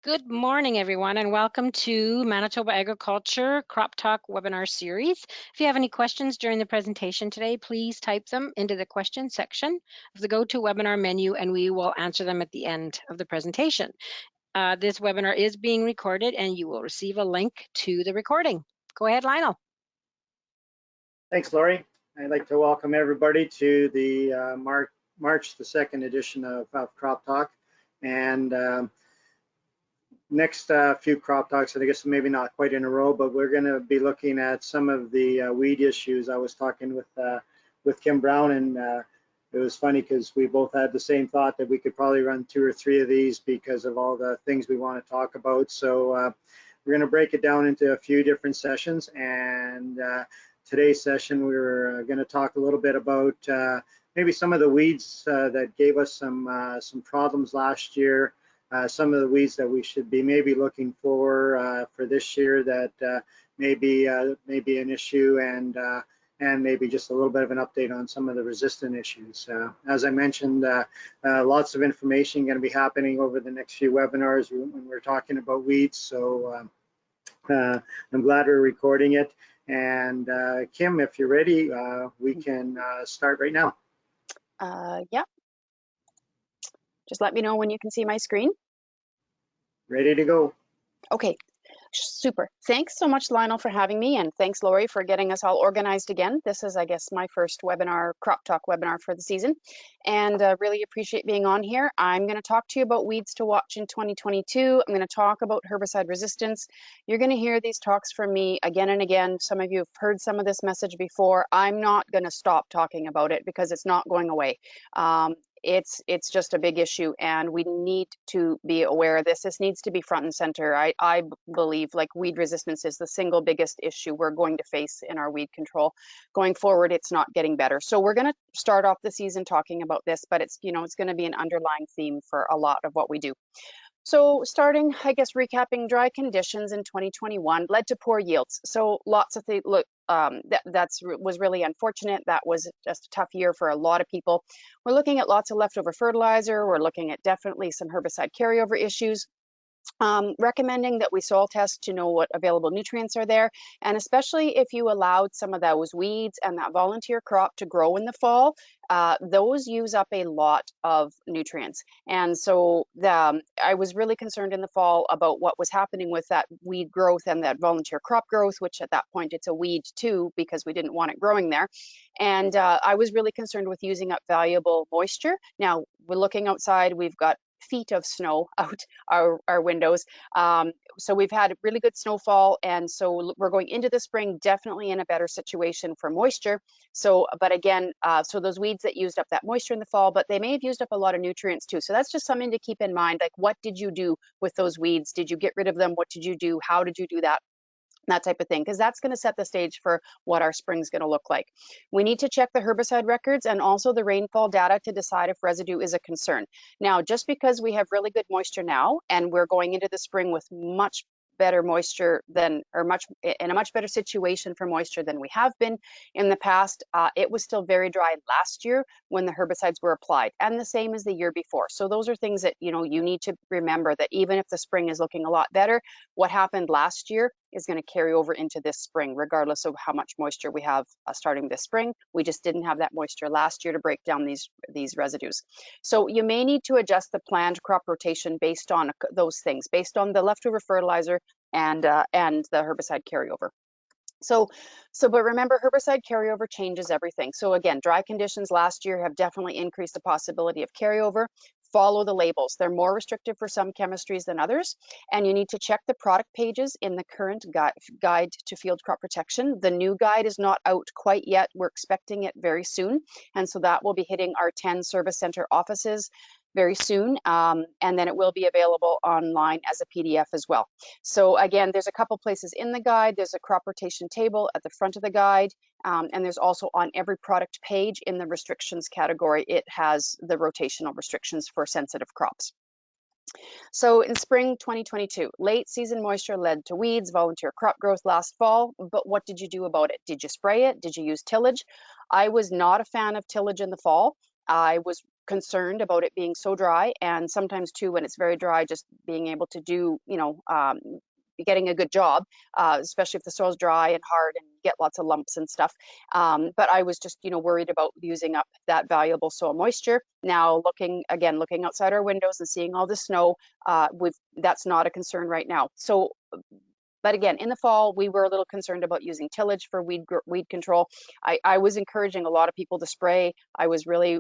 Good morning, everyone, and welcome to Manitoba Agriculture Crop Talk webinar series. If you have any questions during the presentation today, please type them into the question section of the GoToWebinar menu, and we will answer them at the end of the presentation. This webinar is being recorded, and you will receive a link to the recording. Go ahead, Lionel. Thanks, Lori. I'd like to welcome everybody to the March the 2nd edition of Crop Talk. And next few Crop Talks, I guess maybe not quite in a row, but we're going to be looking at some of the weed issues. I was talking with Kim Brown, and it was funny because we both had the same thought that we could probably run 2 or 3 of these because of all the things we want to talk about. So we're going to break it down into a few different sessions, and today's session, we're going to talk a little bit about maybe some of the weeds that gave us some problems last year, some of the weeds that we should be maybe looking for this year that may be an issue, and maybe just a little bit of an update on some of the resistant issues. As I mentioned, lots of information going to be happening over the next few webinars when we're talking about weeds. So I'm glad we're recording it. And Kim, if you're ready, we can start right now. Yeah. Just let me know when you can see my screen. Ready to go. Okay, super. Thanks so much, Lionel, for having me, and thanks, Lori, for getting us all organized again. This is, I guess, my first webinar, Crop Talk webinar for the season, and really appreciate being on here. I'm going to talk to you about weeds to watch in 2022. I'm going to talk about herbicide resistance. You're going to hear these talks from me again and again. Some of you have heard some of this message before. I'm not going to stop talking about it because it's not going away. It's just a big issue, and we need to be aware of this. This needs to be front and center. I believe like weed resistance is the single biggest issue we're going to face in our weed control. Going forward, it's not getting better. So we're going to start off the season talking about this, but it's going to be an underlying theme for a lot of what we do. So starting, I guess, recapping, dry conditions in 2021 led to poor yields. So lots of things, look, was really unfortunate. That was just a tough year for a lot of people. We're looking at lots of leftover fertilizer. We're looking at definitely some herbicide carryover issues. Recommending that we soil test to know what available nutrients are there, and especially if you allowed some of those weeds and that volunteer crop to grow in the fall, those use up a lot of nutrients. And so I was really concerned in the fall about what was happening with that weed growth and that volunteer crop growth, which at that point it's a weed too because we didn't want it growing there. And I was really concerned with using up valuable moisture. Now we're looking outside, we've got feet of snow out our windows. So we've had really good snowfall, and so we're going into the spring definitely in a better situation for moisture. So, but again, so those weeds that used up that moisture in the fall, but they may have used up a lot of nutrients too. So that's just something to keep in mind. Like, what did you do with those weeds? Did you get rid of them? What did you do? How did you do that? That type of thing, because that's going to set the stage for what our spring's going to look like. We need to check the herbicide records and also the rainfall data to decide if residue is a concern. Now, just because we have really good moisture now and we're going into the spring with much better moisture than, or in a much better situation for moisture than we have been in the past, it was still very dry last year when the herbicides were applied, and the same as the year before. So those are things that you need to remember, that even if the spring is looking a lot better, what happened last year is going to carry over into this spring, regardless of how much moisture we have starting this spring. We just didn't have that moisture last year to break down these residues. So you may need to adjust the planned crop rotation based on those things, based on the leftover fertilizer and the herbicide carryover. But remember, herbicide carryover changes everything. So again, dry conditions last year have definitely increased the possibility of carryover. Follow the labels. They're more restrictive for some chemistries than others, and you need to check the product pages in the current guide to field crop protection. The new guide is not out quite yet. We're expecting it very soon, and so that will be hitting our 10 service center offices very soon, and then it will be available online as a PDF as well. So again, there's a couple places in the guide. There's a crop rotation table at the front of the guide, and there's also on every product page in the restrictions category, it has the rotational restrictions for sensitive crops. So in spring 2022, late season moisture led to weeds, volunteer crop growth last fall, but what did you do about it? Did you spray it? Did you use tillage? I was not a fan of tillage in the fall. I was concerned about it being so dry, and sometimes too when it's very dry, just being able to do, getting a good job, especially if the soil's dry and hard and you get lots of lumps and stuff. But I was just, worried about using up that valuable soil moisture. Now looking outside our windows and seeing all the snow, that's not a concern right now. So, but again, in the fall, we were a little concerned about using tillage for weed control. I was encouraging a lot of people to spray. I really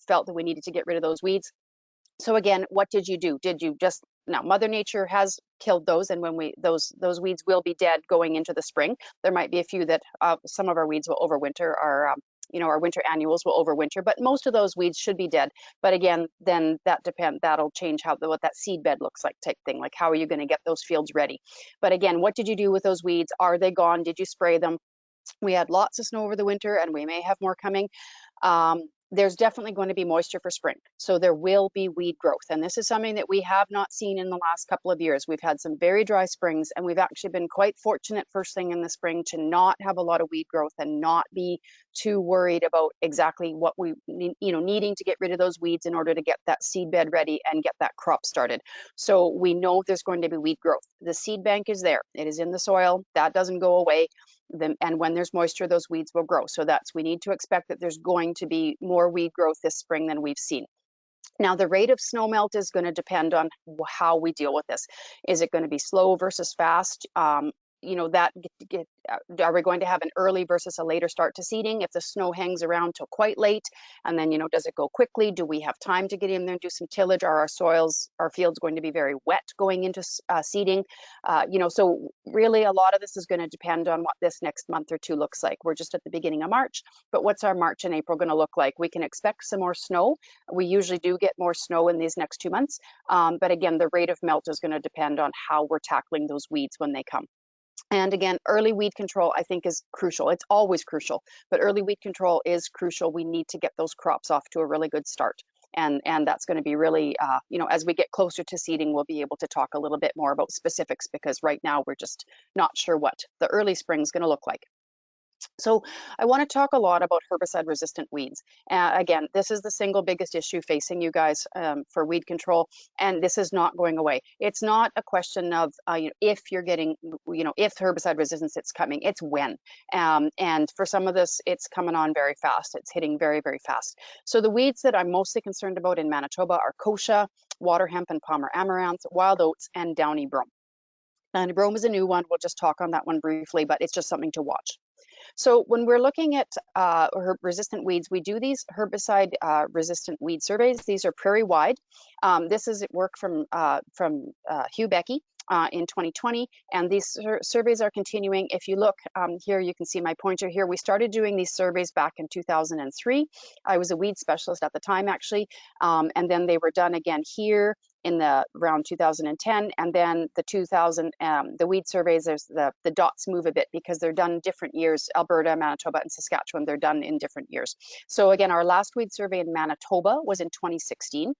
felt that we needed to get rid of those weeds. So again, what did you do? Did you just, now Mother Nature has killed those, and when those weeds will be dead going into the spring. There might be a few that some of our weeds will overwinter. Our winter annuals will overwinter, but most of those weeds should be dead. But again, then that'll change what that seed bed looks like, type thing. Like, how are you going to get those fields ready? But again, what did you do with those weeds? Are they gone? Did you spray them? We had lots of snow over the winter, and we may have more coming. There's definitely going to be moisture for spring. So there will be weed growth. And this is something that we have not seen in the last couple of years. We've had some very dry springs, and we've actually been quite fortunate first thing in the spring to not have a lot of weed growth and not be too worried about exactly what we need, needing to get rid of those weeds in order to get that seed bed ready and get that crop started. So we know there's going to be weed growth. The seed bank is there. It is in the soil. That doesn't go away. And when there's moisture, those weeds will grow. So we need to expect that there's going to be more weed growth this spring than we've seen. Now, the rate of snow melt is going to depend on how we deal with this. Is it going to be slow versus fast? Are we going to have an early versus a later start to seeding if the snow hangs around till quite late? And then, does it go quickly? Do we have time to get in there and do some tillage? Are our fields going to be very wet going into seeding? So really a lot of this is going to depend on what this next month or two looks like. We're just at the beginning of March, but what's our March and April going to look like? We can expect some more snow. We usually do get more snow in these next 2 months. But again, the rate of melt is going to depend on how we're tackling those weeds when they come. And again, early weed control, I think, is crucial. It's always crucial, but early weed control is crucial. We need to get those crops off to a really good start. And that's going to be really, as we get closer to seeding, we'll be able to talk a little bit more about specifics, because right now we're just not sure what the early spring is going to look like. So I want to talk a lot about herbicide-resistant weeds. Again, this is the single biggest issue facing you guys for weed control, and this is not going away. It's not a question of if you're getting, if herbicide resistance it's coming. It's when. And for some of this, it's coming on very fast. It's hitting very, very fast. So the weeds that I'm mostly concerned about in Manitoba are kochia, water hemp and palmer amaranth, wild oats, and downy brome. And brome is a new one. We'll just talk on that one briefly, but it's just something to watch. So when we're looking at resistant weeds, we do these herbicide resistant weed surveys. These are prairie wide. This is work from Hugh Becky in 2020, and these surveys are continuing. If you look here, you can see my pointer here. We started doing these surveys back in 2003. I was a weed specialist at the time, actually, and then they were done again here in around 2010, and then the weed surveys, the dots move a bit because they're done different years. Alberta, Manitoba, and Saskatchewan, they're done in different years. So again, our last weed survey in Manitoba was in 2016.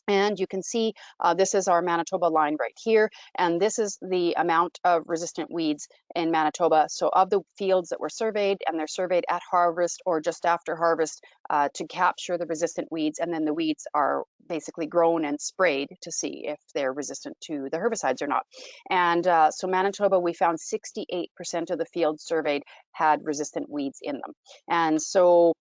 And you can see this is our Manitoba line right here, and this is the amount of resistant weeds in Manitoba. So of the fields that were surveyed, and they're surveyed at harvest or just after harvest to capture the resistant weeds, and then the weeds are basically grown and sprayed to see if they're resistant to the herbicides or not. And so Manitoba, we found 68% of the fields surveyed had resistant weeds in them. And so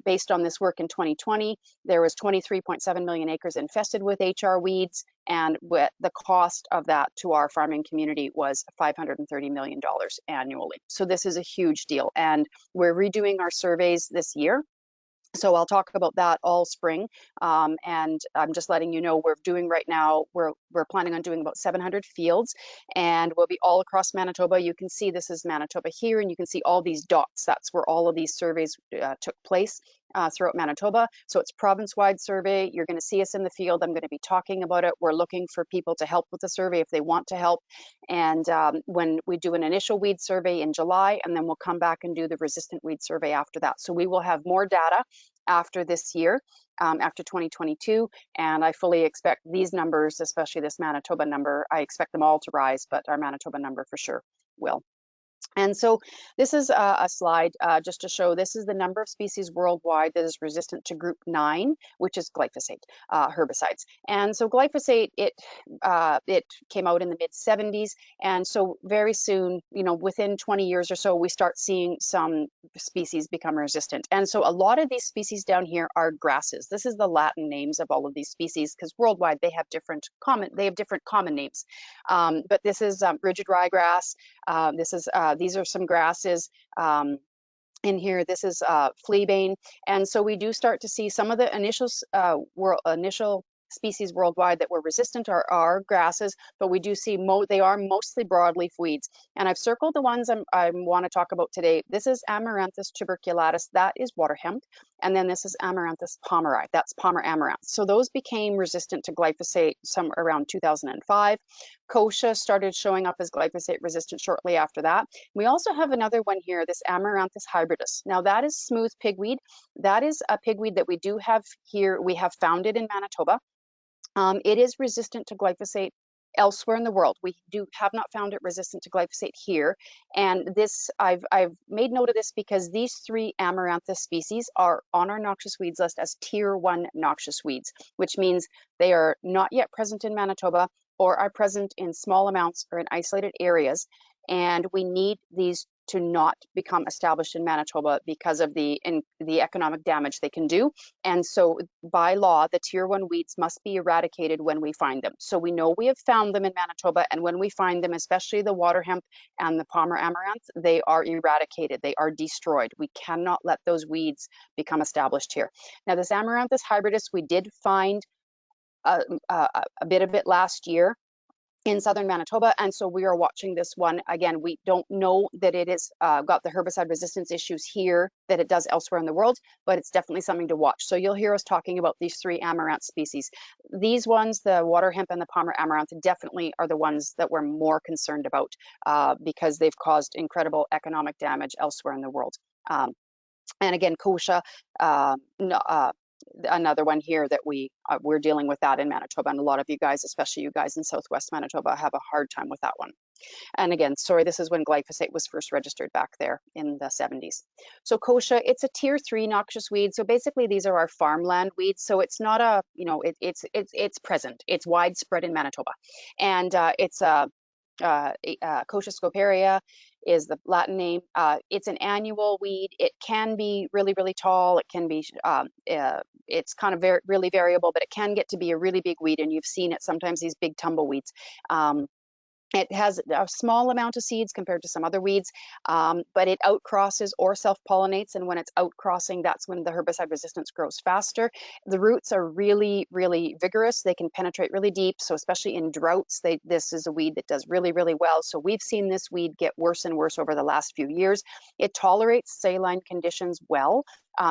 based on this work in 2020, there was 23.7 million acres infested with HR weeds, and the cost of that to our farming community was $530 million annually. So this is a huge deal, and we're redoing our surveys this year. So I'll talk about that all spring, and I'm just letting you know we're doing right now, we're planning on doing about 700 fields, and we'll be all across Manitoba. You can see this is Manitoba here, and you can see all these dots. That's where all of these surveys took place throughout Manitoba. So it's province-wide survey. You're going to see us in the field. I'm going to be talking about it. We're looking for people to help with the survey if they want to help. And when we do an initial weed survey in July, and then we'll come back and do the resistant weed survey after that. So we will have more data after this year, after 2022, and I fully expect these numbers, especially this Manitoba number, I expect them all to rise, but our Manitoba number for sure will. And so this is a slide just to show this is the number of species worldwide that is resistant to group 9, which is glyphosate herbicides. And so glyphosate, it came out in the mid 70s. And so very soon, you know, within 20 years or so, we start seeing some species become resistant. And so a lot of these species down here are grasses. This is the Latin names of all of these species, because worldwide they have different common names. But this is rigid ryegrass. These are some grasses. In here, this is fleabane, and so we do start to see some of the initial species worldwide that were resistant are grasses, but we do see they are mostly broadleaf weeds. And I've circled the ones I want to talk about today. This is Amaranthus tuberculatus, that is water hemp, and then this is Amaranthus pomeri, that's Palmer amaranth. So those became resistant to glyphosate some around 2005. Kochia started showing up as glyphosate resistant shortly after that. We also have another one here, this Amaranthus hybridus. Now that is smooth pigweed. That is a pigweed that we do have here. We have found it in Manitoba. It is resistant to glyphosate elsewhere in the world. We have not found it resistant to glyphosate here. And this, I've made note of this because these 3 Amaranthus species are on our noxious weeds list as tier 1 noxious weeds, which means they are not yet present in Manitoba or are present in small amounts or in isolated areas. And we need these to not become established in Manitoba because of the economic damage they can do. And so by law, the tier 1 weeds must be eradicated when we find them. So we know we have found them in Manitoba, and when we find them, especially the water hemp and the Palmer amaranth, they are eradicated, they are destroyed. We cannot let those weeds become established here. Now this Amaranthus hybridus, we did find a bit of it last year in southern Manitoba, and so we are watching this one. Again, we don't know that it is got the herbicide resistance issues here that it does elsewhere in the world, but it's definitely something to watch. So you'll hear us talking about these 3 amaranth species. These ones, the water hemp and the Palmer amaranth, definitely are the ones that we're more concerned about because they've caused incredible economic damage elsewhere in the world. And again, kochia, another one here that we're dealing with that in Manitoba, and a lot of you guys, especially you guys in Southwest Manitoba, have a hard time with that one. And again, sorry, this is when glyphosate was first registered back there in the 70s. So kochia, it's a tier 3 noxious weed. So basically these are our farmland weeds. So it's not a, you know, it's present, it's widespread in Manitoba. And it's Kochia scoparia is the Latin name. It's an annual weed. It can be really, really tall. It can be, it's kind of really variable, but it can get to be a really big weed, and you've seen it sometimes, these big tumbleweeds. It has a small amount of seeds compared to some other weeds, but it outcrosses or self-pollinates, and when it's outcrossing, that's when the herbicide resistance grows faster. The roots are really, really vigorous. They can penetrate really deep, so especially in droughts, this is a weed that does really, really well. So we've seen this weed get worse and worse over the last few years. It tolerates saline conditions well,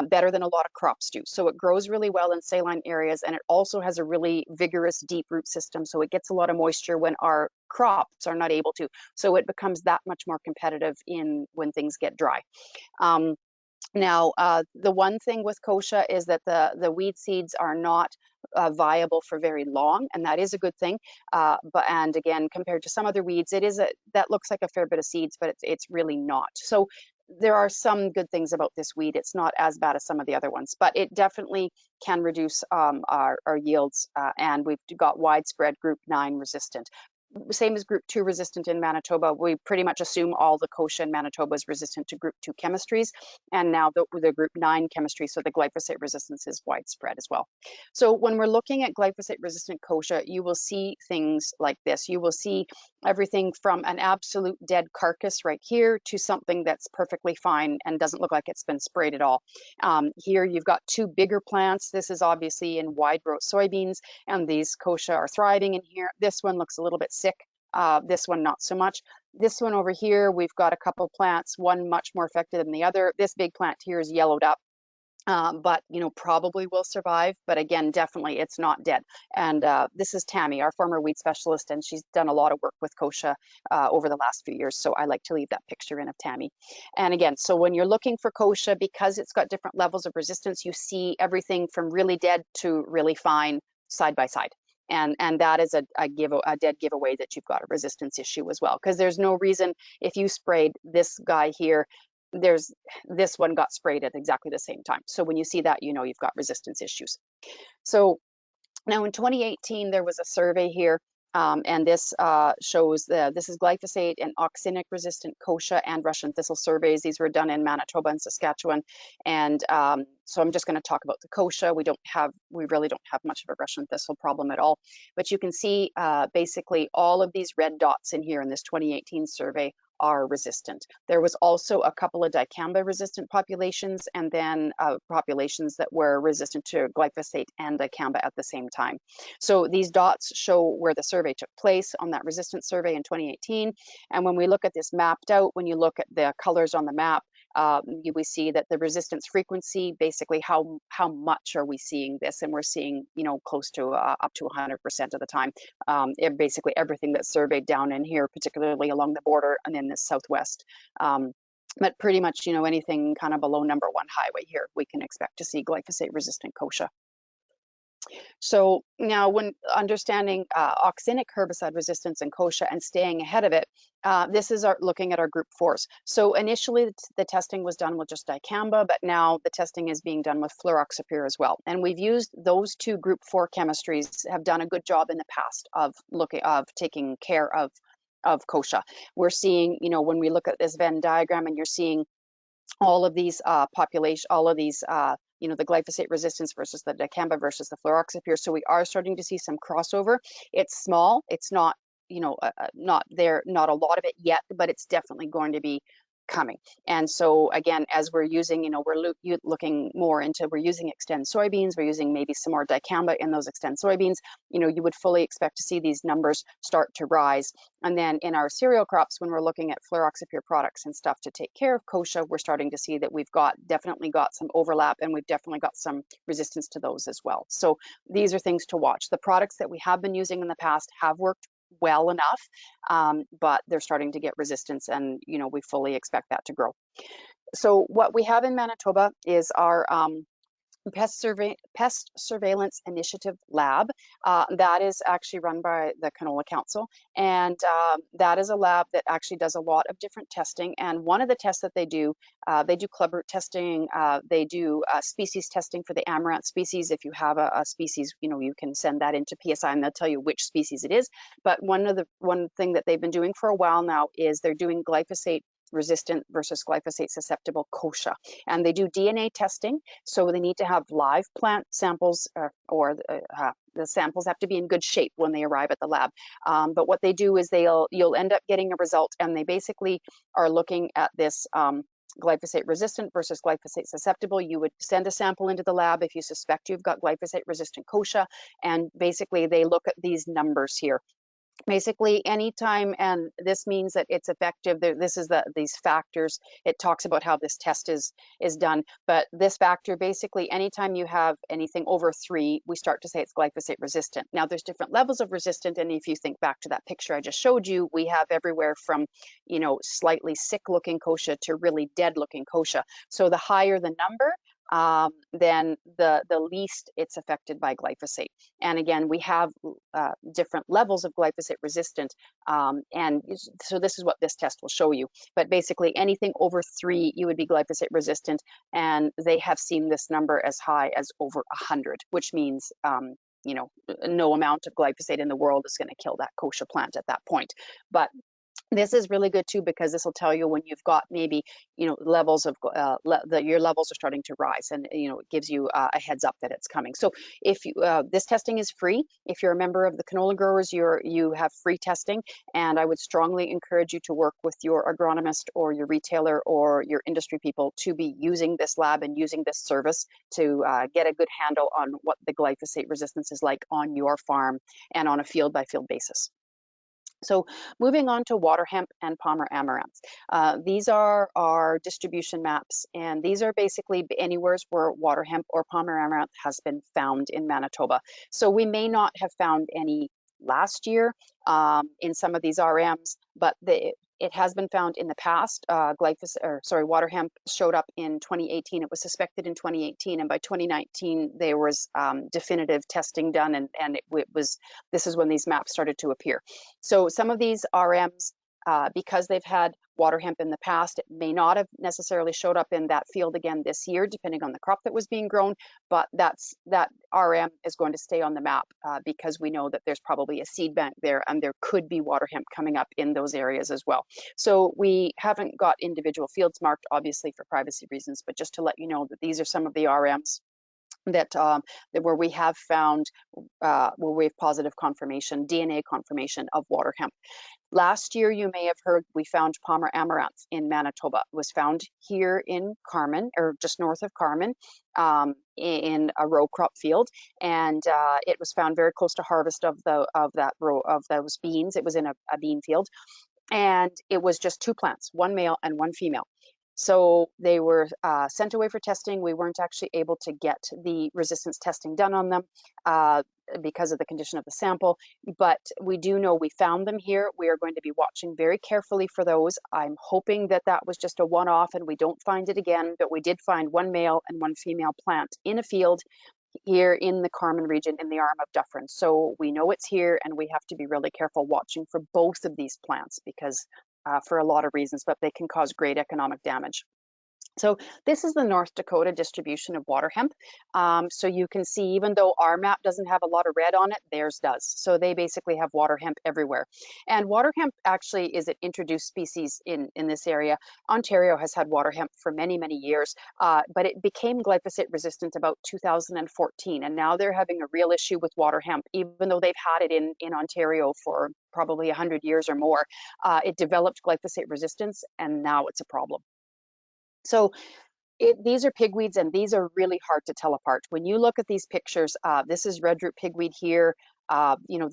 better than a lot of crops do. So it grows really well in saline areas, and it also has a really vigorous deep root system. So it gets a lot of moisture when our crops are not able to. So it becomes that much more competitive when things get dry. Now, the one thing with kochia is that the weed seeds are not viable for very long, and that is a good thing. And again, compared to some other weeds, that looks like a fair bit of seeds, but it's really not. So there are some good things about this weed. It's not as bad as some of the other ones, but it definitely can reduce our yields, and we've got widespread group 9 resistant. Same as group 2 resistant in Manitoba. We pretty much assume all the kochia in Manitoba is resistant to group 2 chemistries, and now the group 9 chemistry, so the glyphosate resistance is widespread as well. So when we're looking at glyphosate resistant kochia, you will see things like this. You will see everything from an absolute dead carcass right here to something that's perfectly fine and doesn't look like it's been sprayed at all. Here you've got 2 bigger plants. This is obviously in wide row soybeans, and these kochia are thriving in here. This one looks a little bit sick. This one not so much. This one over here, we've got a couple plants, one much more affected than the other. This big plant here is yellowed up, but you know, probably will survive. But again, definitely it's not dead. And this is Tammy, our former weed specialist, and she's done a lot of work with kochia over the last few years. So I like to leave that picture in of Tammy. And again, so when you're looking for kochia, because it's got different levels of resistance, you see everything from really dead to really fine side by side. And that is a dead giveaway that you've got a resistance issue as well, because there's no reason, if you sprayed this guy here, this one got sprayed at exactly the same time. So when you see that, you know you've got resistance issues. So now in 2018, there was a survey here, and this shows this is glyphosate and oxinic resistant kochia and Russian thistle surveys. These were done in Manitoba and Saskatchewan. And so I'm just going to talk about the kochia. We really don't have much of a Russian thistle problem at all. But you can see basically all of these red dots in here in this 2018 survey are resistant. There was also a couple of dicamba resistant populations, and then populations that were resistant to glyphosate and dicamba at the same time. So these dots show where the survey took place on that resistance survey in 2018. And when we look at this mapped out, when you look at the colors on the map, we see that the resistance frequency, basically how much are we seeing this, and we're seeing, you know, close to up to 100% of the time. Basically everything that's surveyed down in here, particularly along the border and in the southwest. But pretty much, you know, anything kind of below number 1 highway here, we can expect to see glyphosate resistant kochia. So now, when understanding oxinic herbicide resistance and kochia and staying ahead of it, this is looking at our group 4s. So initially the testing was done with just dicamba, but now the testing is being done with fluroxapyr as well. And we've used those 2 group 4 chemistries, have done a good job in the past of taking care of kochia. We're seeing, you know, when we look at this Venn diagram, and you're seeing all of these you know, the glyphosate resistance versus the dicamba versus the fluroxapyr. So we are starting to see some crossover. It's small. It's not, you know, not a lot of it yet, but it's definitely going to be coming. And so again, as we're using, you know, we're looking more into, we're using Xtend soybeans, we're using maybe some more dicamba in those Xtend soybeans, you know, you would fully expect to see these numbers start to rise. And then in our cereal crops, when we're looking at fluroxapyr products and stuff to take care of kochia, we're starting to see that we've definitely got some overlap, and we've definitely got some resistance to those as well. So these are things to watch. The products that we have been using in the past have worked well enough, but they're starting to get resistance, and you know, we fully expect that to grow. So what we have in Manitoba is our Pest Surveillance Initiative Lab. That is actually run by the Canola Council, and that is a lab that actually does a lot of different testing. And one of the tests that they do club root testing, they do species testing for the amaranth species. If you have a species, you know, you can send that into PSI and they'll tell you which species it is. But one thing that they've been doing for a while now is they're doing glyphosate resistant versus glyphosate susceptible kochia, and they do DNA testing. So they need to have live plant samples, or the samples have to be in good shape when they arrive at the lab. But what they do is you'll end up getting a result, and they basically are looking at this glyphosate resistant versus glyphosate susceptible. You would send a sample into the lab if you suspect you've got glyphosate resistant kochia, and basically they look at these numbers here. Basically, anytime, and this means that it's effective. This is these factors. It talks about how this test is done, but this factor, basically, anytime you have anything over 3, we start to say it's glyphosate resistant. Now, there's different levels of resistant, and if you think back to that picture I just showed you, we have everywhere from, you know, slightly sick-looking kochia to really dead-looking kochia. So the higher the number, then the least it's affected by glyphosate. And again, we have different levels of glyphosate resistant, and so this is what this test will show you. But basically, anything over 3, you would be glyphosate resistant, and they have seen this number as high as over 100, which means you know, no amount of glyphosate in the world is going to kill that kochia plant at that point. But this is really good too, because this will tell you when you've got maybe, you know, levels of your levels are starting to rise, and you know, it gives you a heads up that it's coming. So if you, this testing is free. If you're a member of the canola growers, you have free testing, and I would strongly encourage you to work with your agronomist or your retailer or your industry people to be using this lab and using this service to get a good handle on what the glyphosate resistance is like on your farm and on a field by field basis. So moving on to water hemp and Palmer amaranth. These are our distribution maps, and these are basically anywhere where water hemp or Palmer amaranth has been found in Manitoba. So we may not have found any last year in some of these RMs, but It has been found in the past. Water hemp showed up in 2018. It was suspected in 2018, and by 2019 there was definitive testing done, and this is when these maps started to appear. So some of these RMs, because they've had water hemp in the past, it may not have necessarily showed up in that field again this year, depending on the crop that was being grown, but that RM is going to stay on the map because we know that there's probably a seed bank there, and there could be water hemp coming up in those areas as well. So we haven't got individual fields marked, obviously for privacy reasons, but just to let you know that these are some of the RMs that where we have found where we have positive confirmation, DNA confirmation of water hemp. Last year, you may have heard, we found Palmer amaranth in Manitoba. It was found here in Carman, or just north of Carman, in a row crop field, and it was found very close to harvest of that row of those beans. It was in a bean field, and it was just 2 plants, 1 male and 1 female. So they were sent away for testing. We weren't actually able to get the resistance testing done on them because of the condition of the sample, but we do know we found them here. We are going to be watching very carefully for those. I'm hoping that that was just a one-off and we don't find it again, but we did find 1 male and 1 female plant in a field here in the Carman region in the arm of Dufferin. So we know it's here, and we have to be really careful watching for both of these plants because for a lot of reasons, but they can cause great economic damage. So this is the North Dakota distribution of water hemp. So you can see, even though our map doesn't have a lot of red on it, theirs does. So they basically have water hemp everywhere. And water hemp actually is an introduced species in this area. Ontario has had water hemp for many, many years, but it became glyphosate resistant about 2014. And now they're having a real issue with water hemp, even though they've had it in Ontario for probably 100 years or more. It developed glyphosate resistance, and now it's a problem. So these are pigweeds, and these are really hard to tell apart. When you look at these pictures, this is red root pigweed here.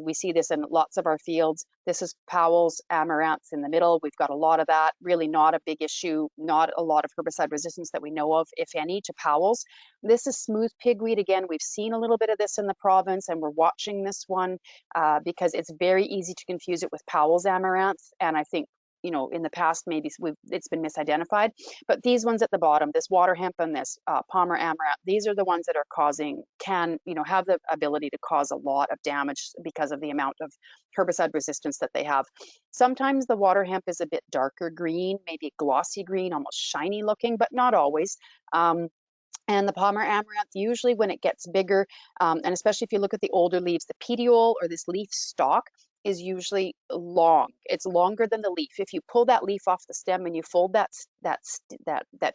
We see this in lots of our fields. This is Powell's amaranth in the middle. We've got a lot of that. Really not a big issue, not a lot of herbicide resistance that we know of, if any, to Powell's. This is smooth pigweed. Again, we've seen a little bit of this in the province, and we're watching this one because it's very easy to confuse it with Powell's amaranth. And I think in the past, maybe it's been misidentified, but these ones at the bottom, this water hemp and this Palmer amaranth, these are the ones that are have the ability to cause a lot of damage because of the amount of herbicide resistance that they have. Sometimes the water hemp is a bit darker green, maybe glossy green, almost shiny looking, but not always. And the Palmer amaranth, usually when it gets bigger, and especially if you look at the older leaves, the petiole or this leaf stalk is usually long. It's longer than the leaf. If you pull that leaf off the stem and you fold that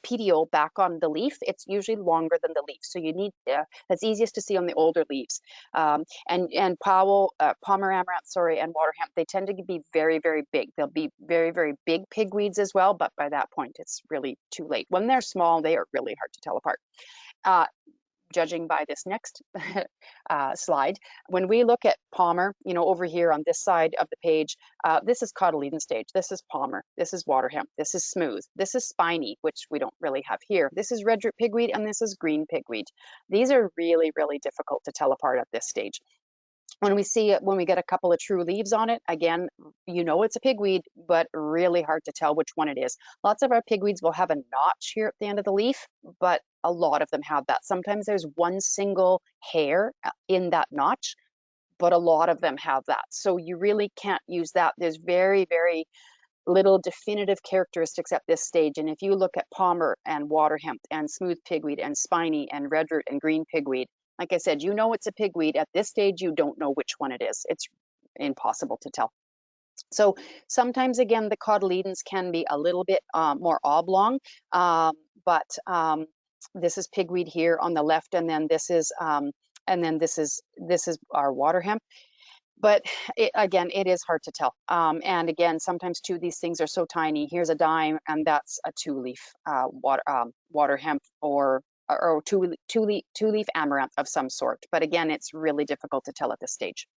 petiole back on the leaf, it's usually longer than the leaf. So you need that's easiest to see on the older leaves. And Palmer amaranth, and water hemp, they tend to be very, very big. They'll be very, very big pigweeds as well, but by that point, it's really too late. When they're small, they are really hard to tell apart. Judging by this next slide, when we look at Palmer, over here on this side of the page, this is cotyledon stage. This is Palmer. This is water hemp. This is smooth. This is spiny, which we don't really have here. This is red root pigweed, and this is green pigweed. These are really, really difficult to tell apart at this stage. When we see it, when we get a couple of true leaves on it, again, it's a pigweed, but really hard to tell which one it is. Lots of our pigweeds will have a notch here at the end of the leaf, but a lot of them have that. Sometimes there's one single hair in that notch, but a lot of them have that. So you really can't use that. There's very, very little definitive characteristics at this stage. And if you look at Palmer and water hemp and smooth pigweed and spiny and red root and green pigweed, like I said, it's a pigweed. At this stage, you don't know which one it is. It's impossible to tell. So sometimes, again, the cotyledons can be a little bit more oblong, but this is pigweed here on the left, and then this is our water hemp. But again, it is hard to tell. And again, sometimes too, these things are so tiny. Here's a dime, and that's a two-leaf water hemp or two-leaf amaranth of some sort. But again, it's really difficult to tell at this stage.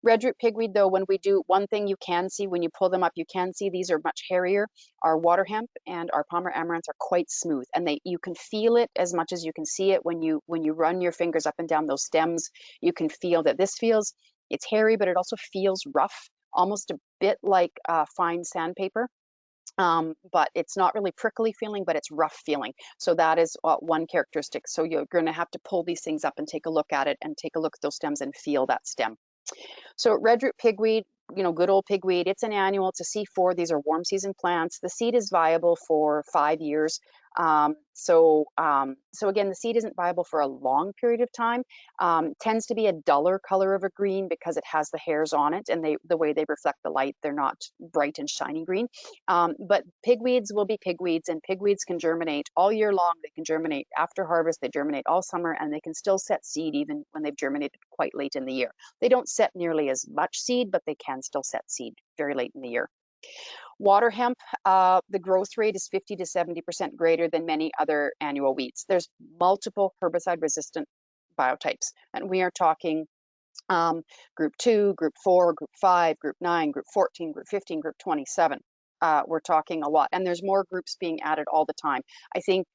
Red root pigweed, though, when we do, one thing you can see when you pull them up, you can see these are much hairier. Our water hemp and our Palmer amaranths are quite smooth, and you can feel it as much as you can see it when you run your fingers up and down those stems. You can feel that it's hairy, but it also feels rough. almost a bit like fine sandpaper. But it's not really prickly feeling, but it's rough feeling. So that is one characteristic. So you're going to have to pull these things up and take a look at it and take a look at those stems and feel that stem. So red root pigweed, good old pigweed, it's an annual, it's a C4. These are warm season plants. The seed is viable for 5 years. So again, the seed isn't viable for a long period of time. Tends to be a duller color of a green because it has the hairs on it, and the way they reflect the light, they're not bright and shiny green. But pigweeds will be pigweeds, and pigweeds can germinate all year long. They can germinate after harvest, they germinate all summer, and they can still set seed even when they've germinated quite late in the year. They don't set nearly as much seed, but they can still set seed very late in the year. Water hemp, the growth rate is 50 to 70% greater than many other annual weeds. There's multiple herbicide-resistant biotypes, and we are talking group 2, group 4, group 5, group 9, group 14, group 15, group 27. We're talking a lot, and there's more groups being added all the time. I think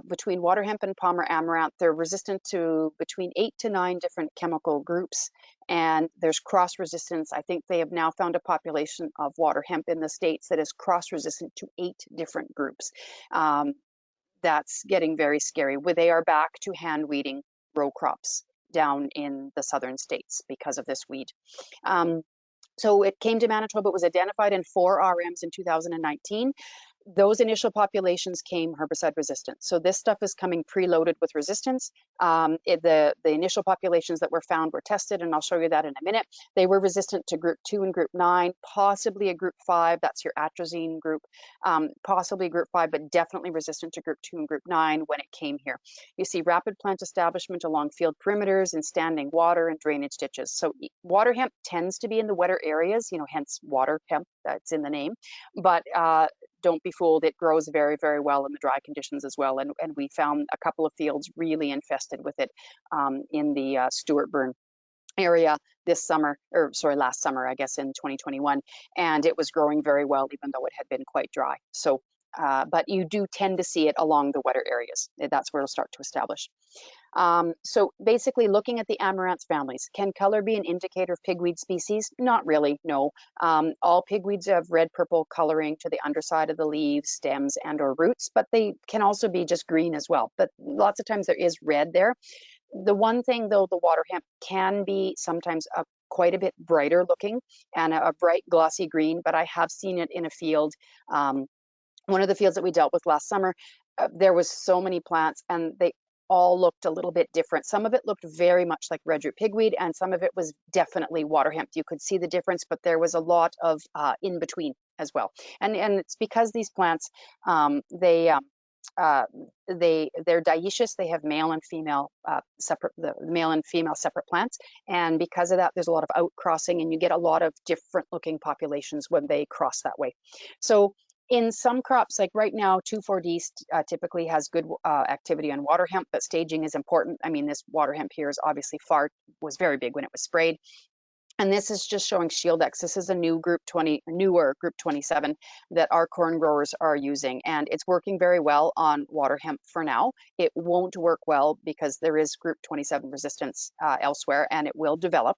between water hemp and Palmer amaranth, they're resistant to between 8 to 9 different chemical groups, and there's cross resistance. I think they have now found a population of water hemp in the States that is cross resistant to 8 different groups. That's getting very scary. They are back to hand weeding row crops down in the southern states because of this weed. So it came to Manitoba. It was identified in 4 RMs in 2019. Those initial populations came herbicide resistant. So this stuff is coming preloaded with resistance. The initial populations that were found were tested, and I'll show you that in a minute. They were resistant to group 2 and group 9, possibly a group 5, that's your atrazine group, possibly group 5, but definitely resistant to group 2 and group 9 when it came here. You see rapid plant establishment along field perimeters and standing water and drainage ditches. So water hemp tends to be in the wetter areas, hence water hemp, that's in the name. But don't be fooled, it grows very, very well in the dry conditions as well. And we found a couple of fields really infested with it in the Stewartburn area this summer, or sorry, last summer, I guess in 2021. And it was growing very well, even though it had been quite dry. So, but you do tend to see it along the wetter areas. That's where it'll start to establish. So basically looking at the amaranth families, can color be an indicator of pigweed species? Not really, no. All pigweeds have red-purple coloring to the underside of the leaves, stems, and or roots, but they can also be just green as well. But lots of times there is red there. The one thing though, the water hemp can be sometimes quite a bit brighter looking and a bright glossy green, but I have seen it in a field. One of the fields that we dealt with last summer, there was so many plants and they all looked a little bit different. Some of it looked very much like red root pigweed, and some of it was definitely water hemp. You could see the difference, but there was a lot of in between as well. And it's because these plants, they're dioecious. They have male and female separate, the male and female separate plants, and because of that, there's a lot of outcrossing, and you get a lot of different looking populations when they cross that way. So in some crops, like right now, 2,4-D typically has good activity on water hemp, but staging is important. I mean, this water hemp here is obviously was very big when it was sprayed. And this is just showing Shieldex. This is a newer group 27 that our corn growers are using, and it's working very well on water hemp for now. It won't work well because there is group 27 resistance elsewhere, and it will develop.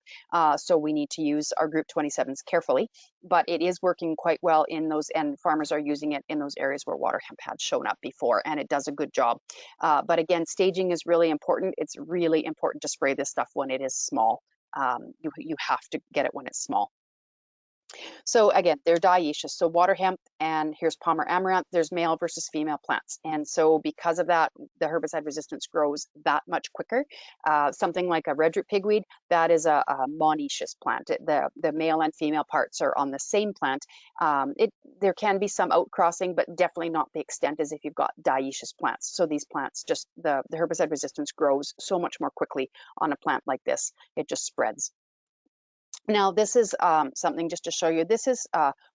So we need to use our group 27s carefully, but it is working quite well in those, and farmers are using it in those areas where water hemp had shown up before, and it does a good job. But again, staging is really important. It's really important to spray this stuff when it is small. You have to get it when it's small. So again, they're dioecious. So water hemp, and here's Palmer amaranth, there's male versus female plants. And so because of that, the herbicide resistance grows that much quicker. Something like a red root pigweed, that is a monoecious plant. The male and female parts are on the same plant. There can be some outcrossing, but definitely not the extent as if you've got dioecious plants. So these plants just, the herbicide resistance grows so much more quickly on a plant like this. It just spreads. Now, this is something just to show you. This is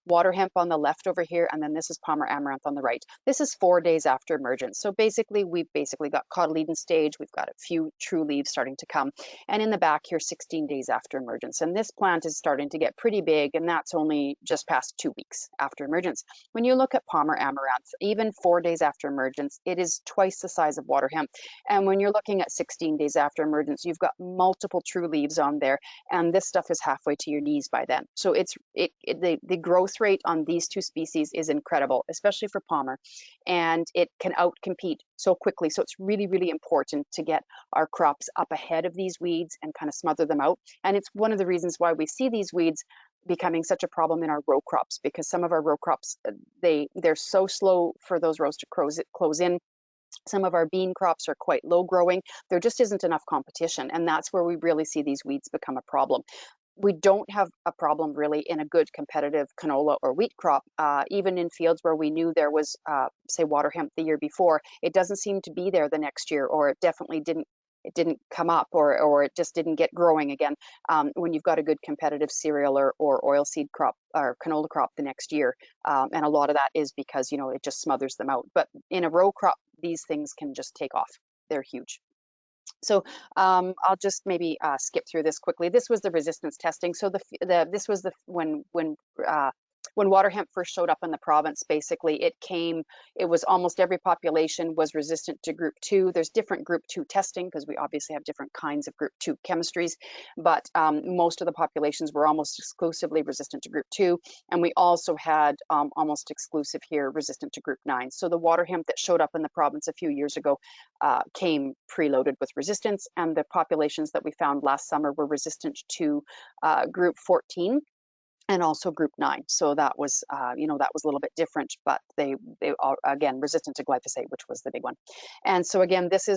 water hemp on the left over here, and then this is Palmer amaranth on the right. This is 4 days after emergence. So basically, we've basically got cotyledon stage. We've got a few true leaves starting to come. And in the back here, 16 days after emergence. And this plant is starting to get pretty big, and that's only just past 2 weeks after emergence. When you look at Palmer amaranth, even 4 days after emergence, it is twice the size of water hemp. And when you're looking at 16 days after emergence, you've got multiple true leaves on there, and this stuff is halfway to your knees by then. So the growth rate on these two species is incredible, especially for Palmer, and it can outcompete so quickly. So it's really, really important to get our crops up ahead of these weeds and kind of smother them out. And it's one of the reasons why we see these weeds becoming such a problem in our row crops, because some of our row crops, they're so slow for those rows to close in. Some of our bean crops are quite low growing. There just isn't enough competition, and that's where we really see these weeds become a problem. We don't have a problem really in a good competitive canola or wheat crop, even in fields where we knew there was, say, water hemp the year before. It doesn't seem to be there the next year, or it definitely didn't come up, or it just didn't get growing again when you've got a good competitive cereal or oilseed crop or canola crop the next year. And a lot of that is because, you know, it just smothers them out. But in a row crop, these things can just take off. They're huge. So I'll just maybe skip through this quickly. This was the resistance testing. So this was when water hemp first showed up in the province. Basically, it was almost every population was resistant to group 2. There's different group 2 testing because we obviously have different kinds of group 2 chemistries, but most of the populations were almost exclusively resistant to group 2. And we also had almost exclusive here resistant to group 9. So the water hemp that showed up in the province a few years ago came preloaded with resistance, and the populations that we found last summer were resistant to group 14 and also group 9. So that was, that was a little bit different, but they are, again, resistant to glyphosate, which was the big one. And so again, this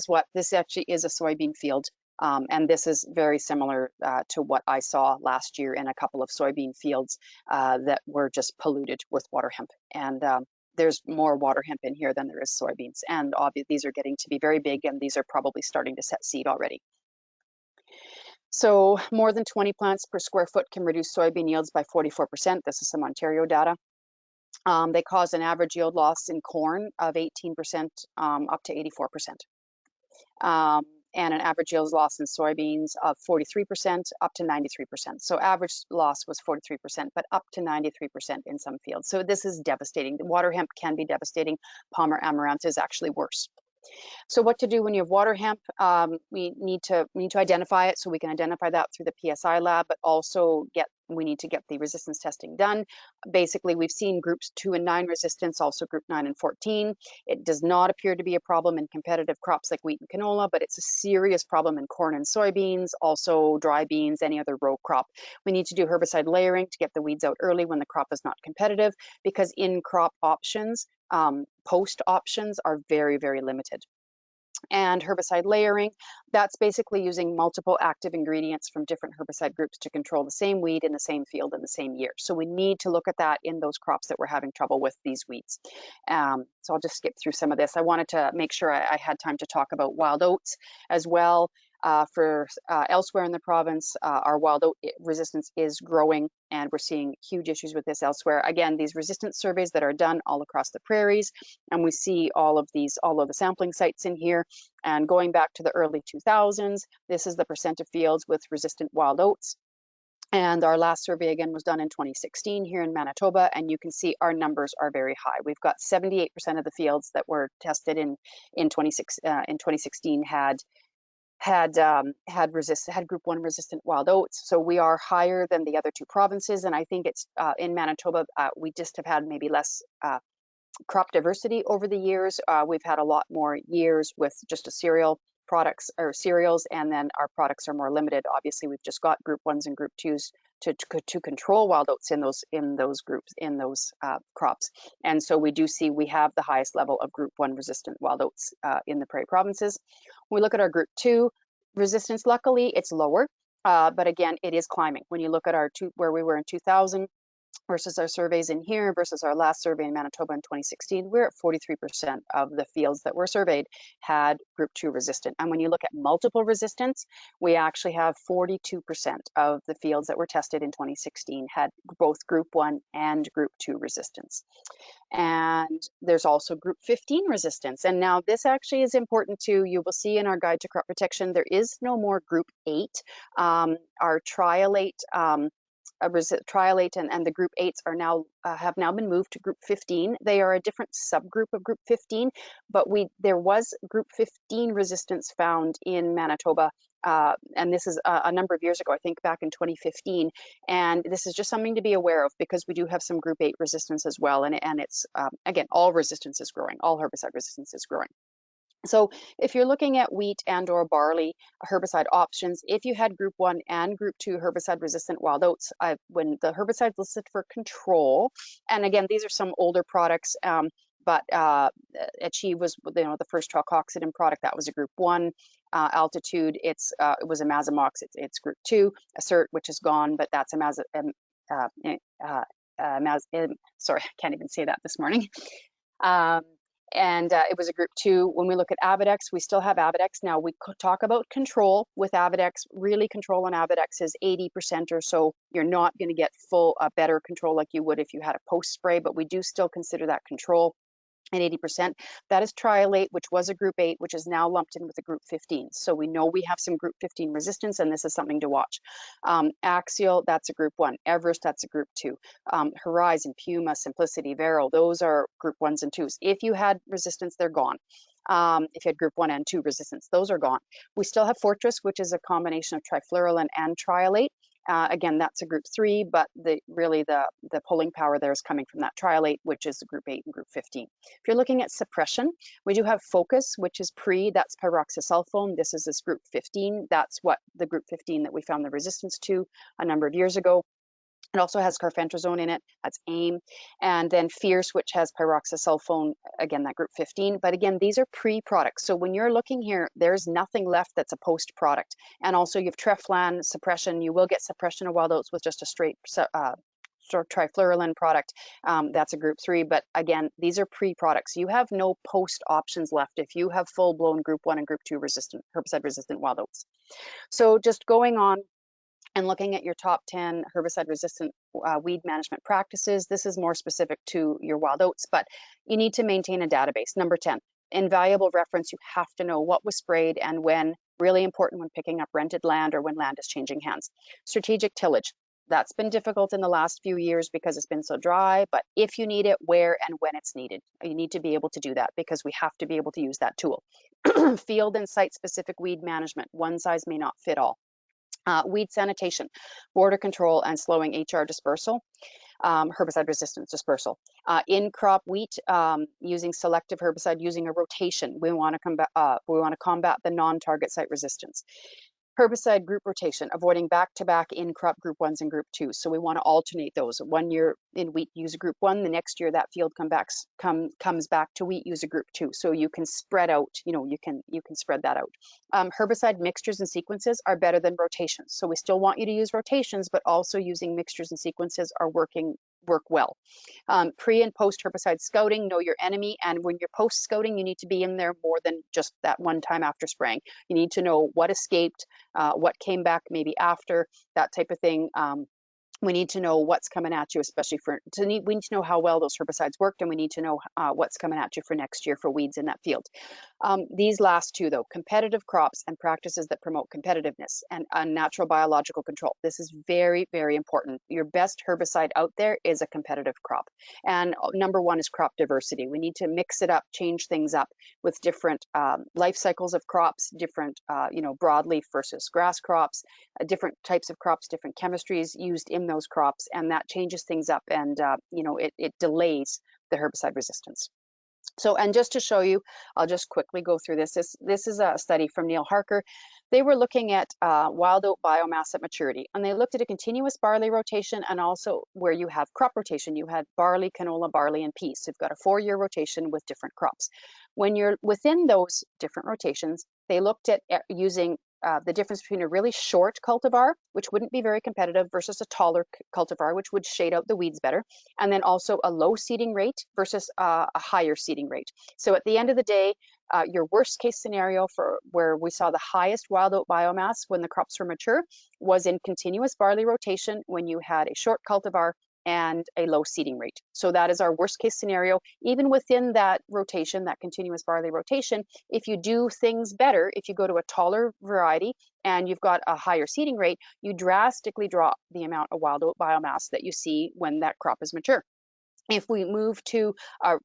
actually is a soybean field. And this is very similar to what I saw last year in a couple of soybean fields that were just polluted with water hemp. And there's more water hemp in here than there is soybeans. And obviously these are getting to be very big, and these are probably starting to set seed already. So more than 20 plants per square foot can reduce soybean yields by 44%. This is some Ontario data. They cause an average yield loss in corn of 18% up to 84%. And an average yield loss in soybeans of 43% up to 93%. So average loss was 43%, but up to 93% in some fields. So this is devastating. The water hemp can be devastating. Palmer amaranth is actually worse. So what to do when you have water hemp? We need to identify it, so we can identify that through the PSI lab, but also we need to get the resistance testing done. Basically, we've seen groups 2 and 9 resistance, also group 9 and 14. It does not appear to be a problem in competitive crops like wheat and canola, but it's a serious problem in corn and soybeans, also dry beans, any other row crop. We need to do herbicide layering to get the weeds out early when the crop is not competitive, because in crop options, post options are very, very limited. And herbicide layering, that's basically using multiple active ingredients from different herbicide groups to control the same weed in the same field in the same year. So we need to look at that in those crops that we're having trouble with these weeds. So I'll just skip through some of this. I wanted to make sure I had time to talk about wild oats as well. For elsewhere in the province, our wild oat resistance is growing, and we're seeing huge issues with this elsewhere. Again, these resistance surveys that are done all across the prairies, and we see all of the sampling sites in here. And going back to the early 2000s, this is the percent of fields with resistant wild oats. And our last survey again was done in 2016 here in Manitoba, and you can see our numbers are very high. We've got 78% of the fields that were tested in 2016 had group 1 resistant wild oats. So we are higher than the other 2 provinces, and I think it's in Manitoba we just have had maybe less crop diversity over the years. We've had a lot more years with just a cereals, and then our products are more limited. Obviously, we've just got group 1s and group 2s to control wild oats in those groups, in those crops. And so we have the highest level of group 1 resistant wild oats in the prairie provinces. When we look at our group 2 resistance, luckily it's lower, but again, it is climbing. When you look at where we were in 2000, versus our surveys in here versus our last survey in Manitoba in 2016, we're at 43% of the fields that were surveyed had group 2 resistant. And when you look at multiple resistance, we actually have 42% of the fields that were tested in 2016 had both group 1 and group 2 resistance. And there's also group 15 resistance. And now this actually is important too. You will see in our guide to crop protection, there is no more group 8. Our trialate trialate and the group 8s are now have now been moved to group 15. They are a different subgroup of group 15, but there was group 15 resistance found in Manitoba, and this is a number of years ago, I think back in 2015. And this is just something to be aware of because we do have some group 8 resistance as well. And it's, again, all resistance is growing, all herbicide resistance is growing. So if you're looking at wheat and or barley herbicide options, if you had group 1 and group 2 herbicide resistant wild oats, when the herbicides listed for control, and again, these are some older products, but Achieve was the first talcoxidin product, that was a group 1. Altitude, it was a Mazamox, it's group 2. Assert, which is gone, but that's sorry, I can't even say that this morning. And it was a group 2. When we look at Avidex, we still have Avidex. Now we could talk about control with Avidex. Really, control on Avidex is 80% or so. You're not going to get better control like you would if you had a post spray, but we do still consider that control at 80%. That is trialate, which was a group 8, which is now lumped in with a group 15. So we know we have some group 15 resistance, and this is something to watch. Axial, that's a group 1. Everest, that's a group 2. Horizon, Puma, Simplicity, Vero, those are group 1s and 2s. If you had resistance, they're gone. If you had group 1 and 2 resistance, those are gone. We still have Fortress, which is a combination of trifluralin and trialate. Again, that's a group 3, but really the pulling power there is coming from that trialate, which is group 8 and group 15. If you're looking at suppression, we do have Focus, which is that's pyroxasulfone. This is this group 15. That's what the group 15 that we found the resistance to a number of years ago. It also has carfentrazone in it, that's AIM. And then Fierce, which has pyroxasulfone, again, that group 15. But again, these are pre-products. So when you're looking here, there's nothing left that's a post product. And also you have Treflan suppression. You will get suppression of wild oats with just a straight trifluralin product. That's a group 3. But again, these are pre-products. You have no post options left if you have full-blown group 1 and group 2 resistant, herbicide-resistant wild oats. So just going on, and looking at your top 10 herbicide-resistant weed management practices. This is more specific to your wild oats, but you need to maintain a database. Number 10, invaluable reference. You have to know what was sprayed and when. Really important when picking up rented land or when land is changing hands. Strategic tillage. That's been difficult in the last few years because it's been so dry, but if you need it, where and when it's needed. You need to be able to do that because we have to be able to use that tool. Field and site-specific weed management. One size may not fit all. Weed sanitation, border control, and slowing HR dispersal, herbicide resistance dispersal. In crop wheat, using selective herbicide, using a rotation. We want to combat the non-target site resistance. Herbicide group rotation, avoiding back-to-back in-crop group 1s and group 2s. So we want to alternate those. 1 year in wheat, use a group 1. The next year that field comes back to wheat, use a group 2. So you can spread out, you can spread that out. Herbicide mixtures and sequences are better than rotations. So we still want you to use rotations, but also using mixtures and sequences work well. Pre and post herbicide scouting, know your enemy. And when you're post scouting, you need to be in there more than just that one time after spraying. You need to know what escaped, what came back maybe after, that type of thing. We need to know what's coming at you, especially we need to know how well those herbicides worked, and we need to know what's coming at you for next year for weeds in that field. These last two, though, competitive crops and practices that promote competitiveness and unnatural biological control. This is very, very important. Your best herbicide out there is a competitive crop. And number 1 is crop diversity. We need to mix it up, change things up with different life cycles of crops, different, broadleaf versus grass crops, different types of crops, different chemistries used in those crops, and that changes things up, and it delays the herbicide resistance. So, and just to show you, I'll just quickly go through this. This is a study from Neil Harker. They were looking at wild oat biomass at maturity, and they looked at a continuous barley rotation and also where you have crop rotation. You had barley, canola, barley, and peas. So you've got a 4-year rotation with different crops. When you're within those different rotations, they looked at using the difference between a really short cultivar, which wouldn't be very competitive, versus a taller cultivar, which would shade out the weeds better, and then also a low seeding rate versus a higher seeding rate. So at the end of the day, your worst case scenario for where we saw the highest wild oat biomass when the crops were mature was in continuous barley rotation when you had a short cultivar and a low seeding rate. So that is our worst case scenario. Even within that rotation, that continuous barley rotation, if you do things better, if you go to a taller variety and you've got a higher seeding rate, you drastically drop the amount of wild oat biomass that you see when that crop is mature. If we move to a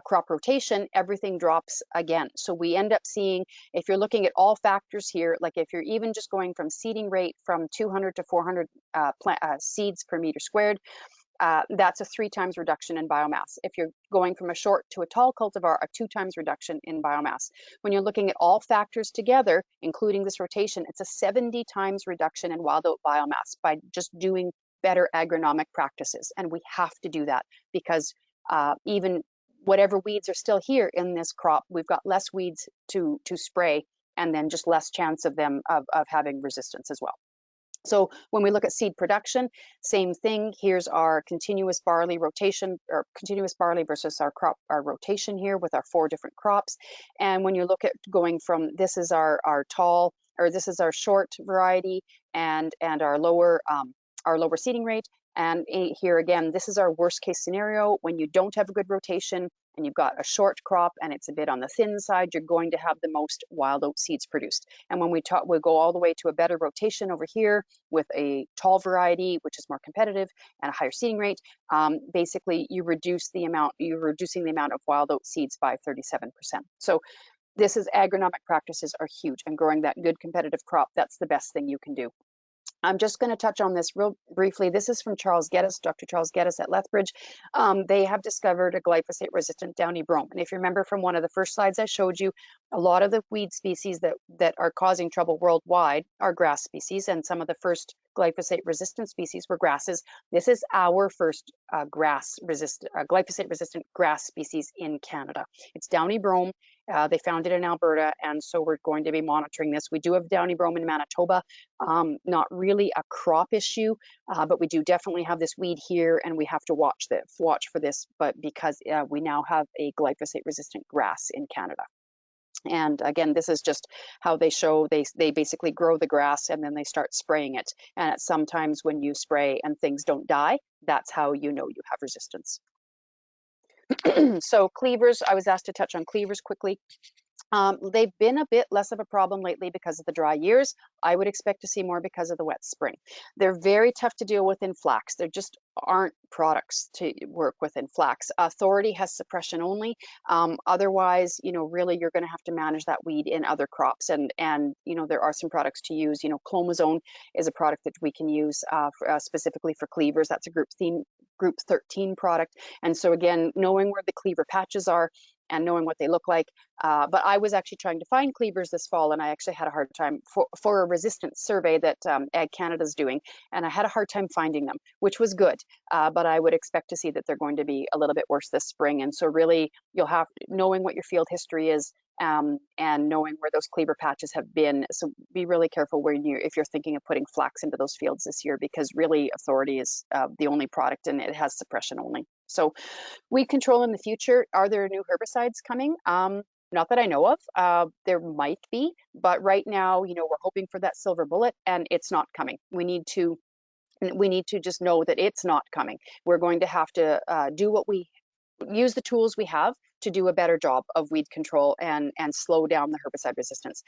crop rotation, everything drops again. So we end up seeing, if you're looking at all factors here, like if you're even just going from seeding rate from 200 to 400 seeds per meter squared, that's a 3 times reduction in biomass. If you're going from a short to a tall cultivar, a 2 times reduction in biomass. When you're looking at all factors together, including this rotation, it's a 70 times reduction in wild oat biomass by just doing better agronomic practices. And we have to do that because even whatever weeds are still here in this crop, we've got less weeds to spray, and then just less chance of them of having resistance as well. So when we look at seed production, same thing. Here's our continuous barley rotation, or continuous barley versus our rotation here with our 4 different crops. And when you look at going from, this is our tall, or this is our short variety, and our lower seeding rate. And here again, this is our worst case scenario. When you don't have a good rotation and you've got a short crop and it's a bit on the thin side, you're going to have the most wild oat seeds produced. And when we go all the way to a better rotation over here with a tall variety, which is more competitive and a higher seeding rate, basically you're reducing the amount of wild oat seeds by 37%. So this is, agronomic practices are huge, and growing that good competitive crop, that's the best thing you can do. I'm just going to touch on this real briefly. This is from Charles Geddes, Dr. Charles Geddes at Lethbridge. They have discovered a glyphosate-resistant downy brome. And if you remember from one of the first slides I showed you, a lot of the weed species that are causing trouble worldwide are grass species, and some of the first glyphosate-resistant species were grasses. This is our first glyphosate-resistant grass species in Canada. It's downy brome. They found it in Alberta, and so we're going to be monitoring this. We do have downy brome in Manitoba, not really a crop issue, but we do definitely have this weed here, and we have to watch for this, but because we now have a glyphosate-resistant grass in Canada. And again, this is just how they show, they basically grow the grass and then they start spraying it. And sometimes when you spray and things don't die, that's how you know you have resistance. So cleavers, I was asked to touch on cleavers quickly. They've been a bit less of a problem lately because of the dry years. I would expect to see more because of the wet spring. They're very tough to deal with in flax. There just aren't products to work with in flax. Authority has suppression only. Otherwise, really you're going to have to manage that weed in other crops. And there are some products to use. Clomazone is a product that we can use specifically for cleavers. That's a group 13 product. And so again, knowing where the cleaver patches are and knowing what they look like. But I was actually trying to find cleavers this fall, and I actually had a hard time for a resistance survey that Ag Canada's doing, and I had a hard time finding them, which was good. But I would expect to see that they're going to be a little bit worse this spring. And so really, you'll have, knowing what your field history is, and knowing where those cleaver patches have been. So be really careful if you're thinking of putting flax into those fields this year, because really Authority is the only product, and it has suppression only. So weed control in the future, are there new herbicides coming? Not that I know of. There might be, but right now, we're hoping for that silver bullet, and it's not coming. We need to just know that it's not coming. We're going to have to use the tools we have to do a better job of weed control and slow down the herbicide resistance.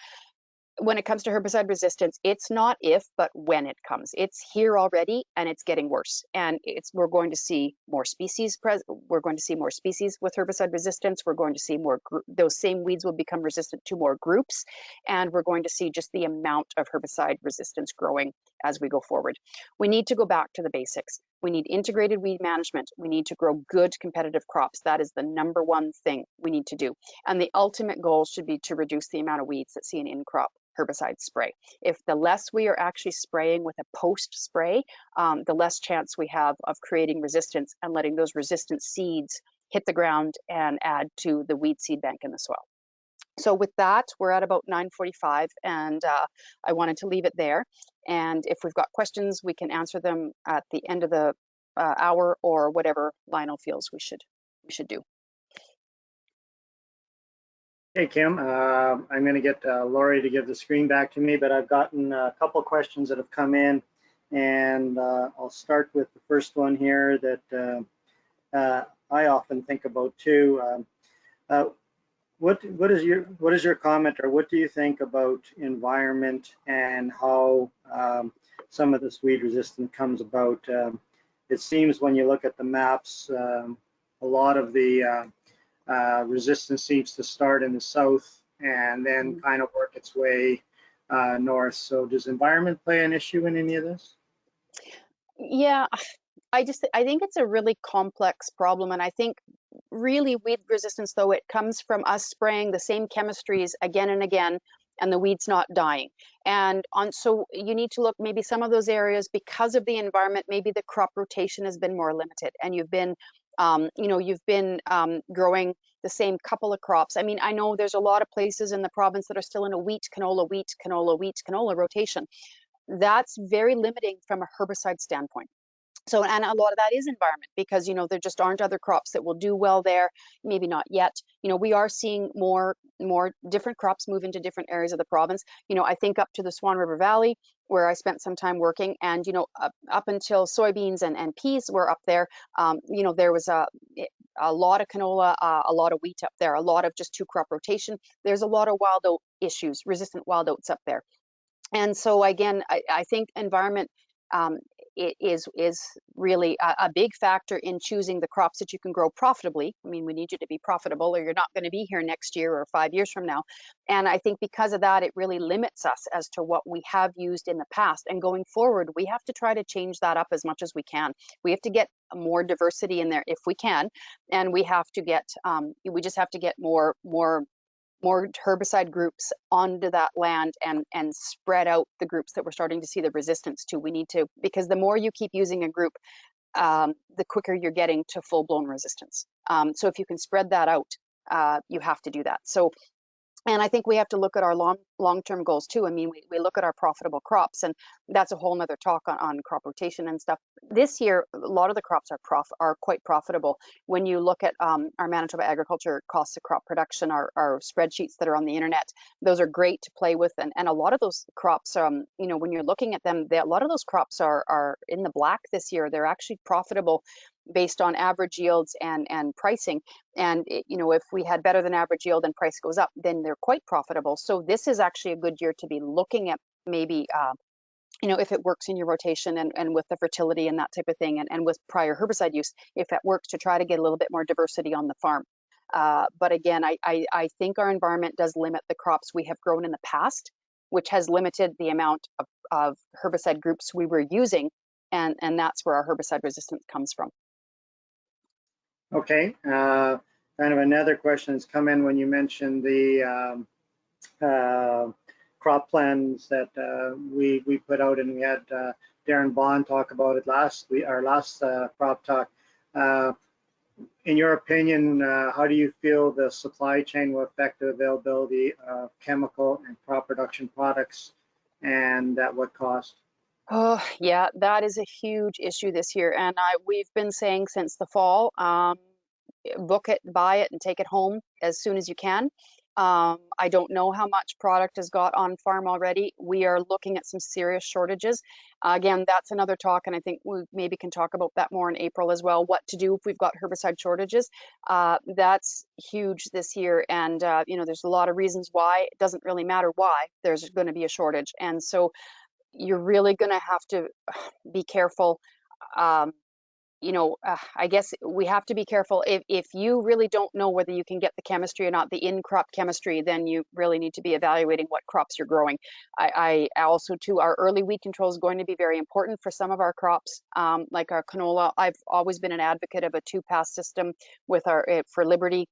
When it comes to herbicide resistance, it's not if, but when it comes. It's here already, and it's getting worse. And we're going to see more species. We're going to see more species with herbicide resistance. We're going to see those same weeds will become resistant to more groups, and we're going to see just the amount of herbicide resistance growing as we go forward. We need to go back to the basics. We need integrated weed management. We need to grow good competitive crops. That is the number one thing we need to do. And the ultimate goal should be to reduce the amount of weeds that see an in-crop herbicide spray. If the less we are actually spraying with a post spray, the less chance we have of creating resistance and letting those resistant seeds hit the ground and add to the weed seed bank in the soil. So with that, we're at about 9:45, and I wanted to leave it there. And if we've got questions, we can answer them at the end of the hour, or whatever Lionel feels we should do. Hey, Kim, I'm going to get Lori to give the screen back to me, but I've gotten a couple questions that have come in, and I'll start with the first one here that I often think about too. What is your comment, or what do you think about environment and how some of this weed resistance comes about? It seems when you look at the maps, a lot of the resistance seems to start in the south and then kind of work its way north. So does environment play an issue in any of this? Yeah, I think it's a really complex problem, and I think really weed resistance, though, it comes from us spraying the same chemistries again and again, and the weed's not dying. And on so you need to look maybe some of those areas because of the environment, maybe the crop rotation has been more limited, and you've been growing the same couple of crops. I mean, I know there's a lot of places in the province that are still in a wheat, canola, wheat, canola, wheat, canola rotation. That's very limiting from a herbicide standpoint. So, and a lot of that is environment, because there just aren't other crops that will do well there. Maybe not yet. We are seeing more different crops move into different areas of the province. I think up to the Swan River Valley, where I spent some time working, and up until soybeans and peas were up there. There was a lot of canola, a lot of wheat up there, a lot of just two crop rotation. There's a lot of wild oat issues, resistant wild oats up there. And so again, I think environment um, is really a big factor in choosing the crops that you can grow profitably. I mean, we need you to be profitable, or you're not going to be here next year or 5 years from now. And I think because of that, it really limits us as to what we have used in the past. And going forward, we have to try to change that up as much as we can. We have to get more diversity in there if we can, and we just have to get more herbicide groups onto that land, and spread out the groups that we're starting to see the resistance to. We need to, because the more you keep using a group, the quicker you're getting to full-blown resistance. So if you can spread that out, you have to do that. So, and I think we have to look at our long-term goals too. I mean, we look at our profitable crops, and that's a whole nother talk on crop rotation and stuff. This year, a lot of the crops are quite profitable. When you look at our Manitoba Agriculture costs of crop production, our spreadsheets that are on the internet, those are great to play with. And a lot of those crops, when you're looking at them, a lot of those crops are in the black this year. They're actually profitable based on average yields and pricing. And if we had better than average yield and price goes up, then they're quite profitable. So this is actually a good year to be looking at maybe if it works in your rotation, and with the fertility and that type of thing, and with prior herbicide use, if that works, to try to get a little bit more diversity on the farm. But again, I think our environment does limit the crops we have grown in the past, which has limited the amount of herbicide groups we were using, and that's where our herbicide resistance comes from. Okay, kind of another question has come in when you mentioned the crop plans that we put out, and we had Darren Bond talk about it our last crop talk. In your opinion, how do you feel the supply chain will affect the availability of chemical and crop production products, and at what cost? Oh, yeah, that is a huge issue this year. And we've been saying since the fall, book it, buy it, and take it home as soon as you can. I don't know how much product has got on farm already. We are looking at some serious shortages. Again, that's another talk, and I think we maybe can talk about that more in April as well, what to do if we've got herbicide shortages. That's huge this year, and there's a lot of reasons why. It doesn't really matter why there's going to be a shortage. And so you're really going to have to be careful. I guess we have to be careful. If you really don't know whether you can get the chemistry or not, the in-crop chemistry, then you really need to be evaluating what crops you're growing. I also, too, our early weed control is going to be very important for some of our crops, like our canola. I've always been an advocate of a two-pass system with for Liberty.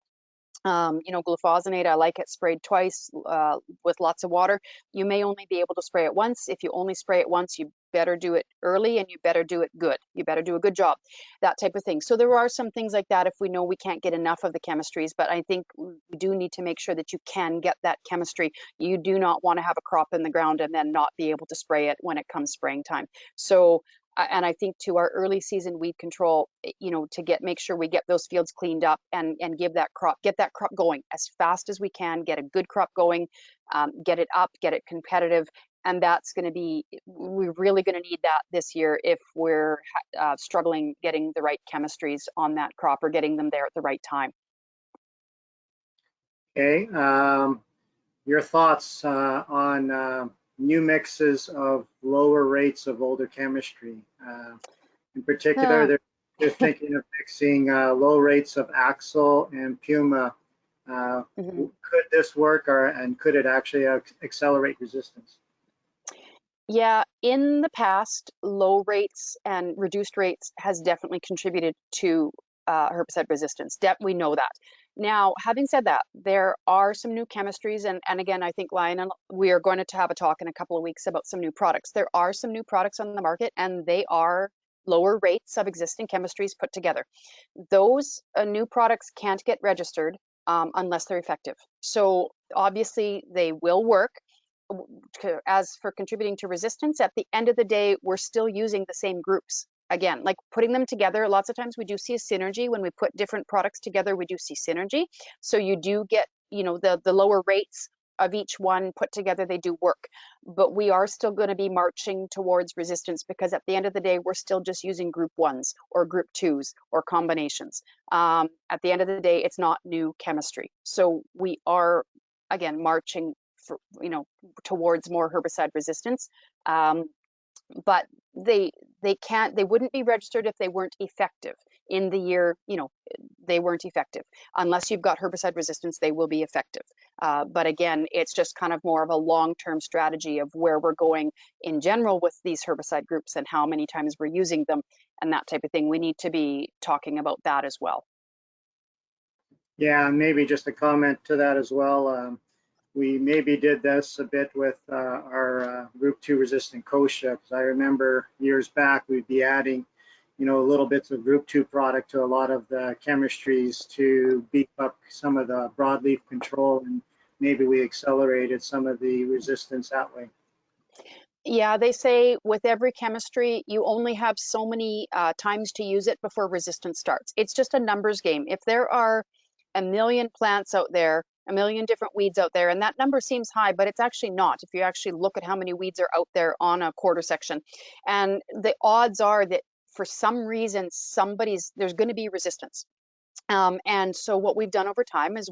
Glufosinate, I like it sprayed twice with lots of water. You may only be able to spray it once. If you only spray it once, you better do it early and you better do it good. You better do a good job, that type of thing. So there are some things like that if we know we can't get enough of the chemistries, but I think we do need to make sure that you can get that chemistry. You do not want to have a crop in the ground and then not be able to spray it when it comes spraying time. So and I think to our early season weed control, to make sure we get those fields cleaned up and get that crop going as fast as we can, get a good crop going, get it up, get it competitive. And we're really going to need that this year if we're struggling getting the right chemistries on that crop or getting them there at the right time. Okay, your thoughts on new mixes of lower rates of older chemistry? In particular, they're thinking of mixing low rates of Axle and Puma. Could this work, and could it actually accelerate resistance? Yeah, in the past, low rates and reduced rates has definitely contributed to herbicide resistance. We know that. Now, having said that, there are some new chemistries, and again, I think Lionel, we are going to have a talk in a couple of weeks about some new products. There are some new products on the market, and they are lower rates of existing chemistries put together. Those new products can't get registered unless they're effective. So obviously, they will work. As for contributing to resistance, at the end of the day, we're still using the same groups. Again, like putting them together, lots of times we do see a synergy. When we put different products together, we do see synergy. So you do get, the lower rates of each one put together, they do work. But we are still going to be marching towards resistance because at the end of the day, we're still just using group ones or group twos or combinations. At the end of the day, it's not new chemistry. So we are, again, marching towards more herbicide resistance. But they wouldn't be registered if they weren't effective in the year, they weren't effective. Unless you've got herbicide resistance, they will be effective. But again, it's just kind of more of a long-term strategy of where we're going in general with these herbicide groups and how many times we're using them and that type of thing. We need to be talking about that as well. Yeah, and maybe just a comment to that as well. We maybe did this a bit with our Group 2 resistant kochia, because I remember years back we'd be adding, little bits of Group 2 product to a lot of the chemistries to beef up some of the broadleaf control, and maybe we accelerated some of the resistance that way. Yeah, they say with every chemistry, you only have so many times to use it before resistance starts. It's just a numbers game. If there are a million plants out there, a million different weeds out there, and that number seems high, but it's actually not. If you actually look at how many weeds are out there on a quarter section, and the odds are that for some reason, there's going to be resistance. And so what we've done over time is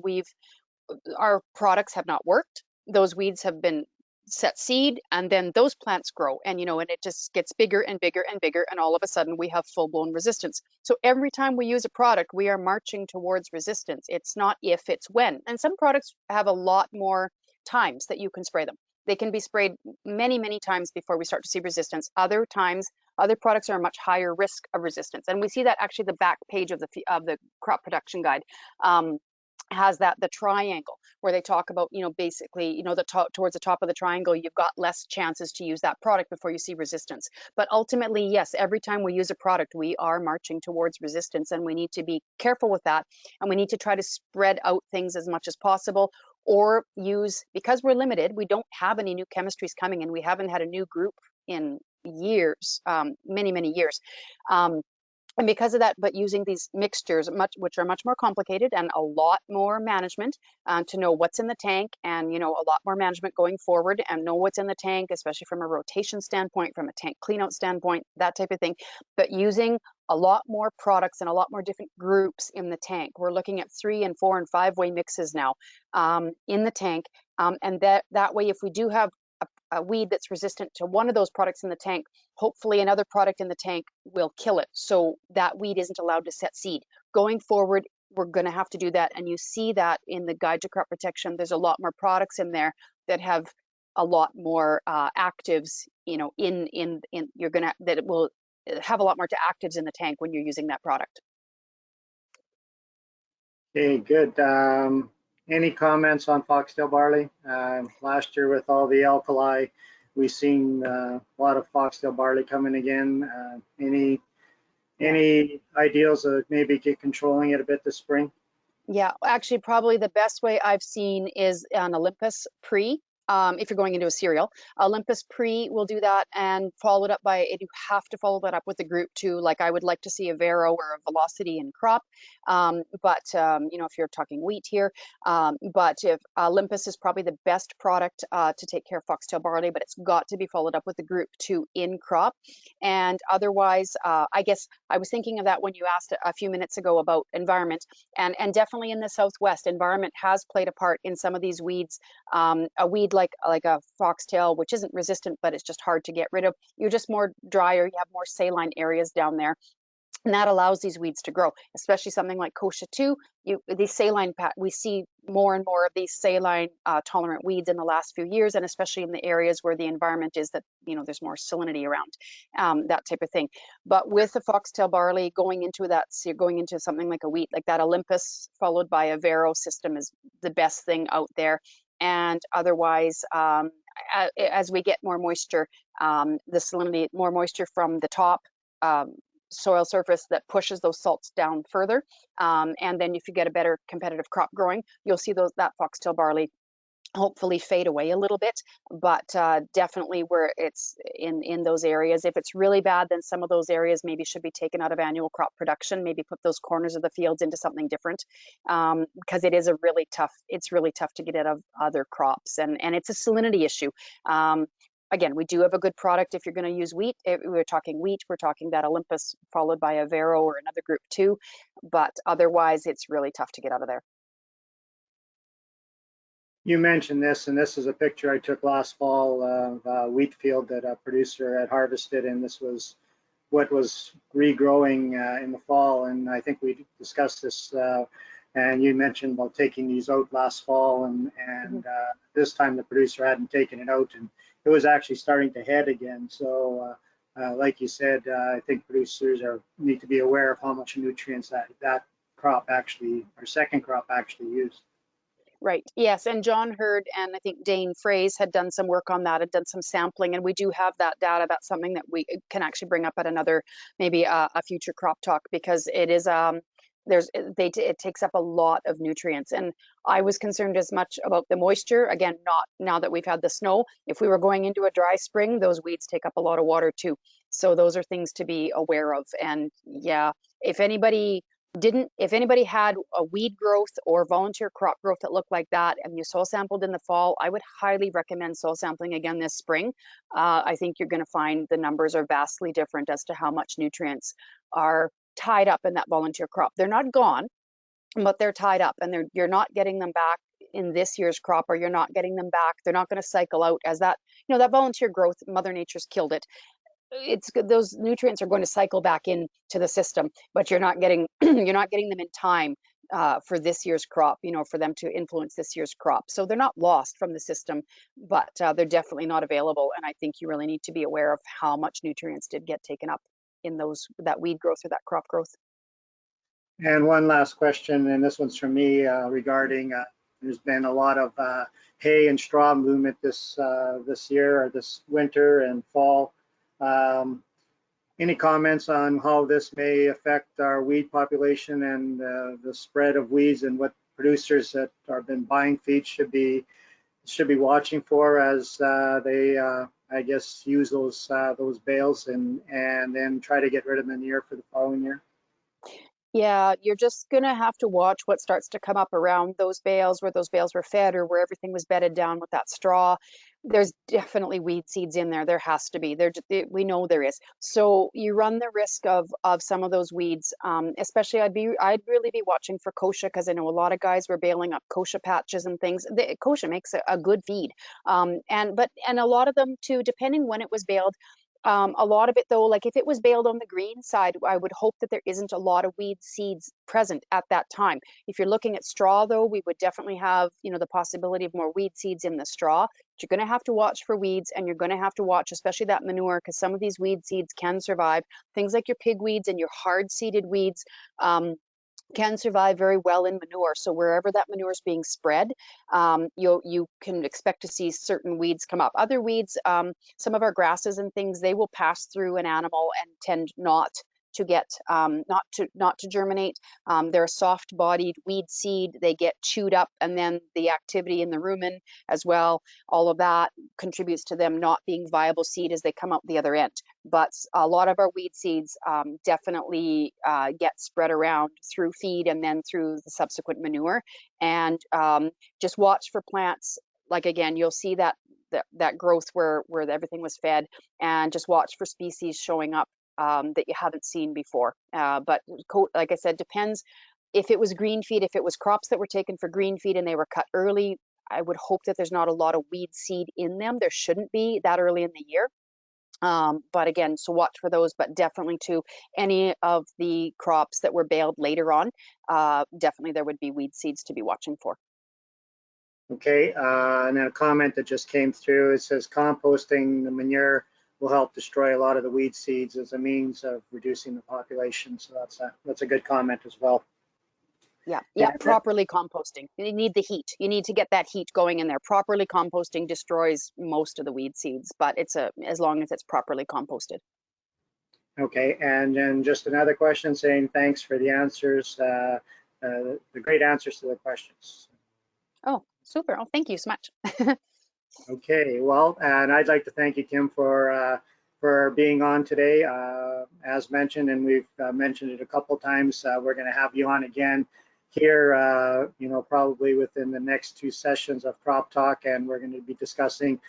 our products have not worked. Those weeds have been set seed, and then those plants grow, and and it just gets bigger and bigger and bigger, and all of a sudden we have full-blown resistance. So every time we use a product, we are marching towards resistance. It's not if, it's when. And some products have a lot more times that you can spray them. They can be sprayed many, many times before we start to see resistance. Other times, other products are a much higher risk of resistance, and we see that actually the back page of the crop production guide has the triangle where they talk about, basically, towards the top of the triangle, you've got less chances to use that product before you see resistance. But ultimately, yes, every time we use a product, we are marching towards resistance, and we need to be careful with that. And we need to try to spread out things as much as possible, or because we're limited, we don't have any new chemistries coming in. We haven't had a new group in years, many, many years. And because of that, but using these mixtures, which are much more complicated and a lot more management to know what's in the tank, and a lot more management going forward, and know what's in the tank, especially from a rotation standpoint, from a tank cleanout standpoint, that type of thing. But using a lot more products and a lot more different groups in the tank. We're looking at 3 and 4 and 5-way mixes now in the tank, and that way, if we do have a weed that's resistant to one of those products in the tank, hopefully another product in the tank will kill it, so that weed isn't allowed to set seed. Going forward, we're going to have to do that, and you see that in the Guide to Crop Protection. There's a lot more products in there that have a lot more actives, that it will have a lot more actives in the tank when you're using that product. Okay, good. Any comments on foxtail barley? Last year with all the alkali, we seen a lot of foxtail barley coming again. Any ideals of maybe get controlling it a bit this spring? Yeah, actually, probably the best way I've seen is an Olympus Pre. If you're going into a cereal, Olympus Pre will do that, and followed up by, you have to follow that up with a group two. Like I would like to see a Vero or a Velocity in crop. You know, if you're talking wheat here, but if Olympus is probably the best product to take care of foxtail barley, but it's got to be followed up with a group two in crop. And otherwise, I guess I was thinking of that when you asked a few minutes ago about environment. And definitely in the Southwest, environment has played a part in some of these weeds. A weed like a foxtail, which isn't resistant, but it's just hard to get rid of. You're just more drier, you have more saline areas down there. And that allows these weeds to grow, especially something like kochia 2. These saline, we see more and more of these saline tolerant weeds in the last few years, and especially in the areas where the environment is that, you know, there's more salinity around, that type of thing. But with the foxtail barley going into that, so you're going into something like a wheat, like that Olympus followed by a Vero system is the best thing out there. And otherwise, as we get more moisture, the salinity, more moisture from the top, um, soil surface that pushes those salts down further. And then if you get a better competitive crop growing, you'll see that foxtail barley hopefully fade away a little bit. But definitely where it's in those areas, if it's really bad, then some of those areas maybe should be taken out of annual crop production, maybe put those corners of the fields into something different, because it's really tough to get out of other crops, and it's a salinity issue. Again, we do have a good product if you're going to use wheat. If we're talking wheat, we're talking that Olympus followed by a Vero or another group two, but otherwise it's really tough to get out of there. You mentioned this, and this is a picture I took last fall of a wheat field that a producer had harvested, and this was what was regrowing in the fall. And I think we discussed this, and you mentioned about taking these out last fall, and this time the producer hadn't taken it out, and it was actually starting to head again. So, like you said, I think producers need to be aware of how much nutrients that crop actually, or second crop actually used. Right. Yes. And John Hurd and I think Dane Fraze had done some work on that, had done some sampling, and we do have that data. That's something that we can actually bring up at another, maybe a future crop talk, because it is, it takes up a lot of nutrients. And I was concerned as much about the moisture. Again, not now that we've had the snow. If we were going into a dry spring, those weeds take up a lot of water too. So those are things to be aware of. And yeah, if anybody had a weed growth or volunteer crop growth that looked like that and you soil sampled in the fall, I would highly recommend soil sampling again this spring. I think you're going to find the numbers are vastly different as to how much nutrients are tied up in that volunteer crop. They're not gone, but they're tied up, and you're not getting them back in this year's crop, or you're not getting them back. They're not going to cycle out as that, you know, that volunteer growth, Mother Nature's killed it. It's good, those nutrients are going to cycle back into the system, but you're not getting you're not getting them in time for this year's crop, you know, for them to influence this year's crop. So they're not lost from the system, but they're definitely not available. And I think you really need to be aware of how much nutrients did get taken up in that weed growth or that crop growth. And one last question, and this one's from me regarding there's been a lot of hay and straw movement this year, or this winter and fall. Any comments on how this may affect our weed population and the spread of weeds, and what producers that have been buying feed should be watching for as they I guess use those bales and then try to get rid of them in the year for the following year? Yeah, you're just gonna have to watch what starts to come up around those bales, where those bales were fed or where everything was bedded down with that straw. There's definitely weed seeds in there. There has to be. We know there is. So you run the risk of some of those weeds. Especially, I'd really be watching for kochia, because I know a lot of guys were baling up kochia patches and things. Kochia makes a good feed. And a lot of them too, depending when it was baled. A lot of it though, like if it was baled on the green side, I would hope that there isn't a lot of weed seeds present at that time. If you're looking at straw though, we would definitely have, you know, the possibility of more weed seeds in the straw. But you're going to have to watch for weeds, and you're going to have to watch especially that manure, because some of these weed seeds can survive. Things like your pig weeds and your hard seeded weeds. can survive very well in manure. So wherever that manure is being spread, you can expect to see certain weeds come up. Other weeds, some of our grasses and things, they will pass through an animal and tend not to get not to germinate. They're a soft-bodied weed seed. They get chewed up, and then the activity in the rumen as well, all of that contributes to them not being viable seed as they come out the other end. But a lot of our weed seeds definitely get spread around through feed and then through the subsequent manure. And just watch for plants. Like again, you'll see that growth where everything was fed, and just watch for species showing up that you haven't seen before. But like I said, depends if it was green feed, if it was crops that were taken for green feed and they were cut early. I would hope that there's not a lot of weed seed in them. There shouldn't be that early in the year. But again, so watch for those, but definitely to any of the crops that were baled later on, definitely there would be weed seeds to be watching for. Okay, and then a comment that just came through, it says composting the manure will help destroy a lot of the weed seeds as a means of reducing the population. So that's a good comment as well. Yeah, properly composting. You need the heat. You need to get that heat going in there. Properly composting destroys most of the weed seeds, but as long as it's properly composted. Okay, and then just another question saying thanks for the answers, the great answers to the questions. Oh, super. Oh, thank you so much. Okay, well, and I'd like to thank you, Kim, for being on today. As mentioned, and we've mentioned it a couple times, we're going to have you on again here, probably within the next 2 sessions of Crop Talk, and we're going to be discussing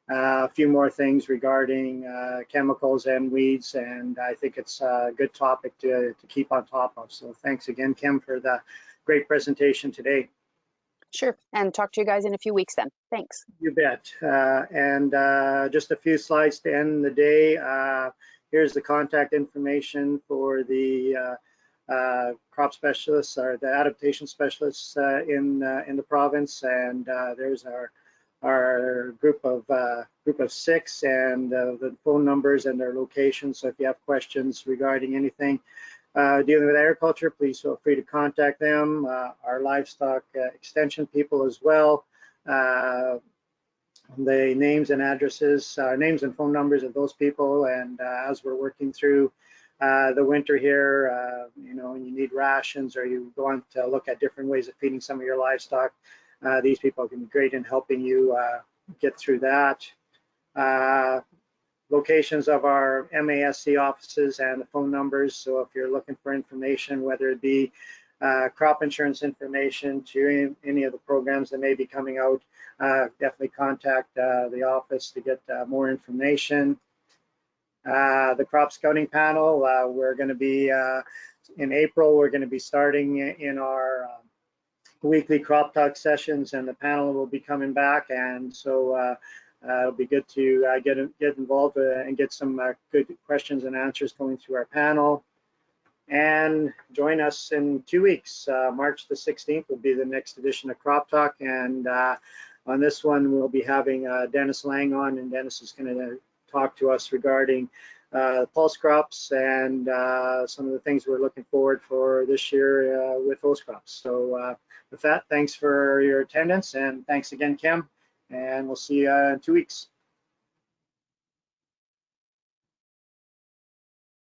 a few more things regarding chemicals and weeds, and I think it's a good topic to keep on top of. So thanks again, Kim, for the great presentation today. Sure, and talk to you guys in a few weeks then. Thanks. You bet. And just a few slides to end the day. Here's the contact information for the crop specialists or the adaptation specialists in the province, and there's our group of 6 and the phone numbers and their locations. So if you have questions regarding anything dealing with agriculture, please feel free to contact them. Our livestock extension people as well. The names and addresses, names and phone numbers of those people, and as we're working through the winter here, and you need rations or you want to look at different ways of feeding some of your livestock, these people can be great in helping you get through that. Locations of our MASC offices and the phone numbers. So if you're looking for information, whether it be crop insurance information to any of the programs that may be coming out, definitely contact the office to get more information. The crop scouting panel, we're going to be in April, we're going to be starting in our weekly crop talk sessions, and the panel will be coming back, and so it'll be good to get involved and get some good questions and answers going through our panel. And join us in 2 weeks. March the 16th will be the next edition of Crop Talk, and on this one we'll be having Dennis Lang on, and Dennis is going to talk to us regarding pulse crops and some of the things we're looking forward for this year with those crops. So with that, thanks for your attendance, and thanks again, Kim, and we'll see you in 2 weeks.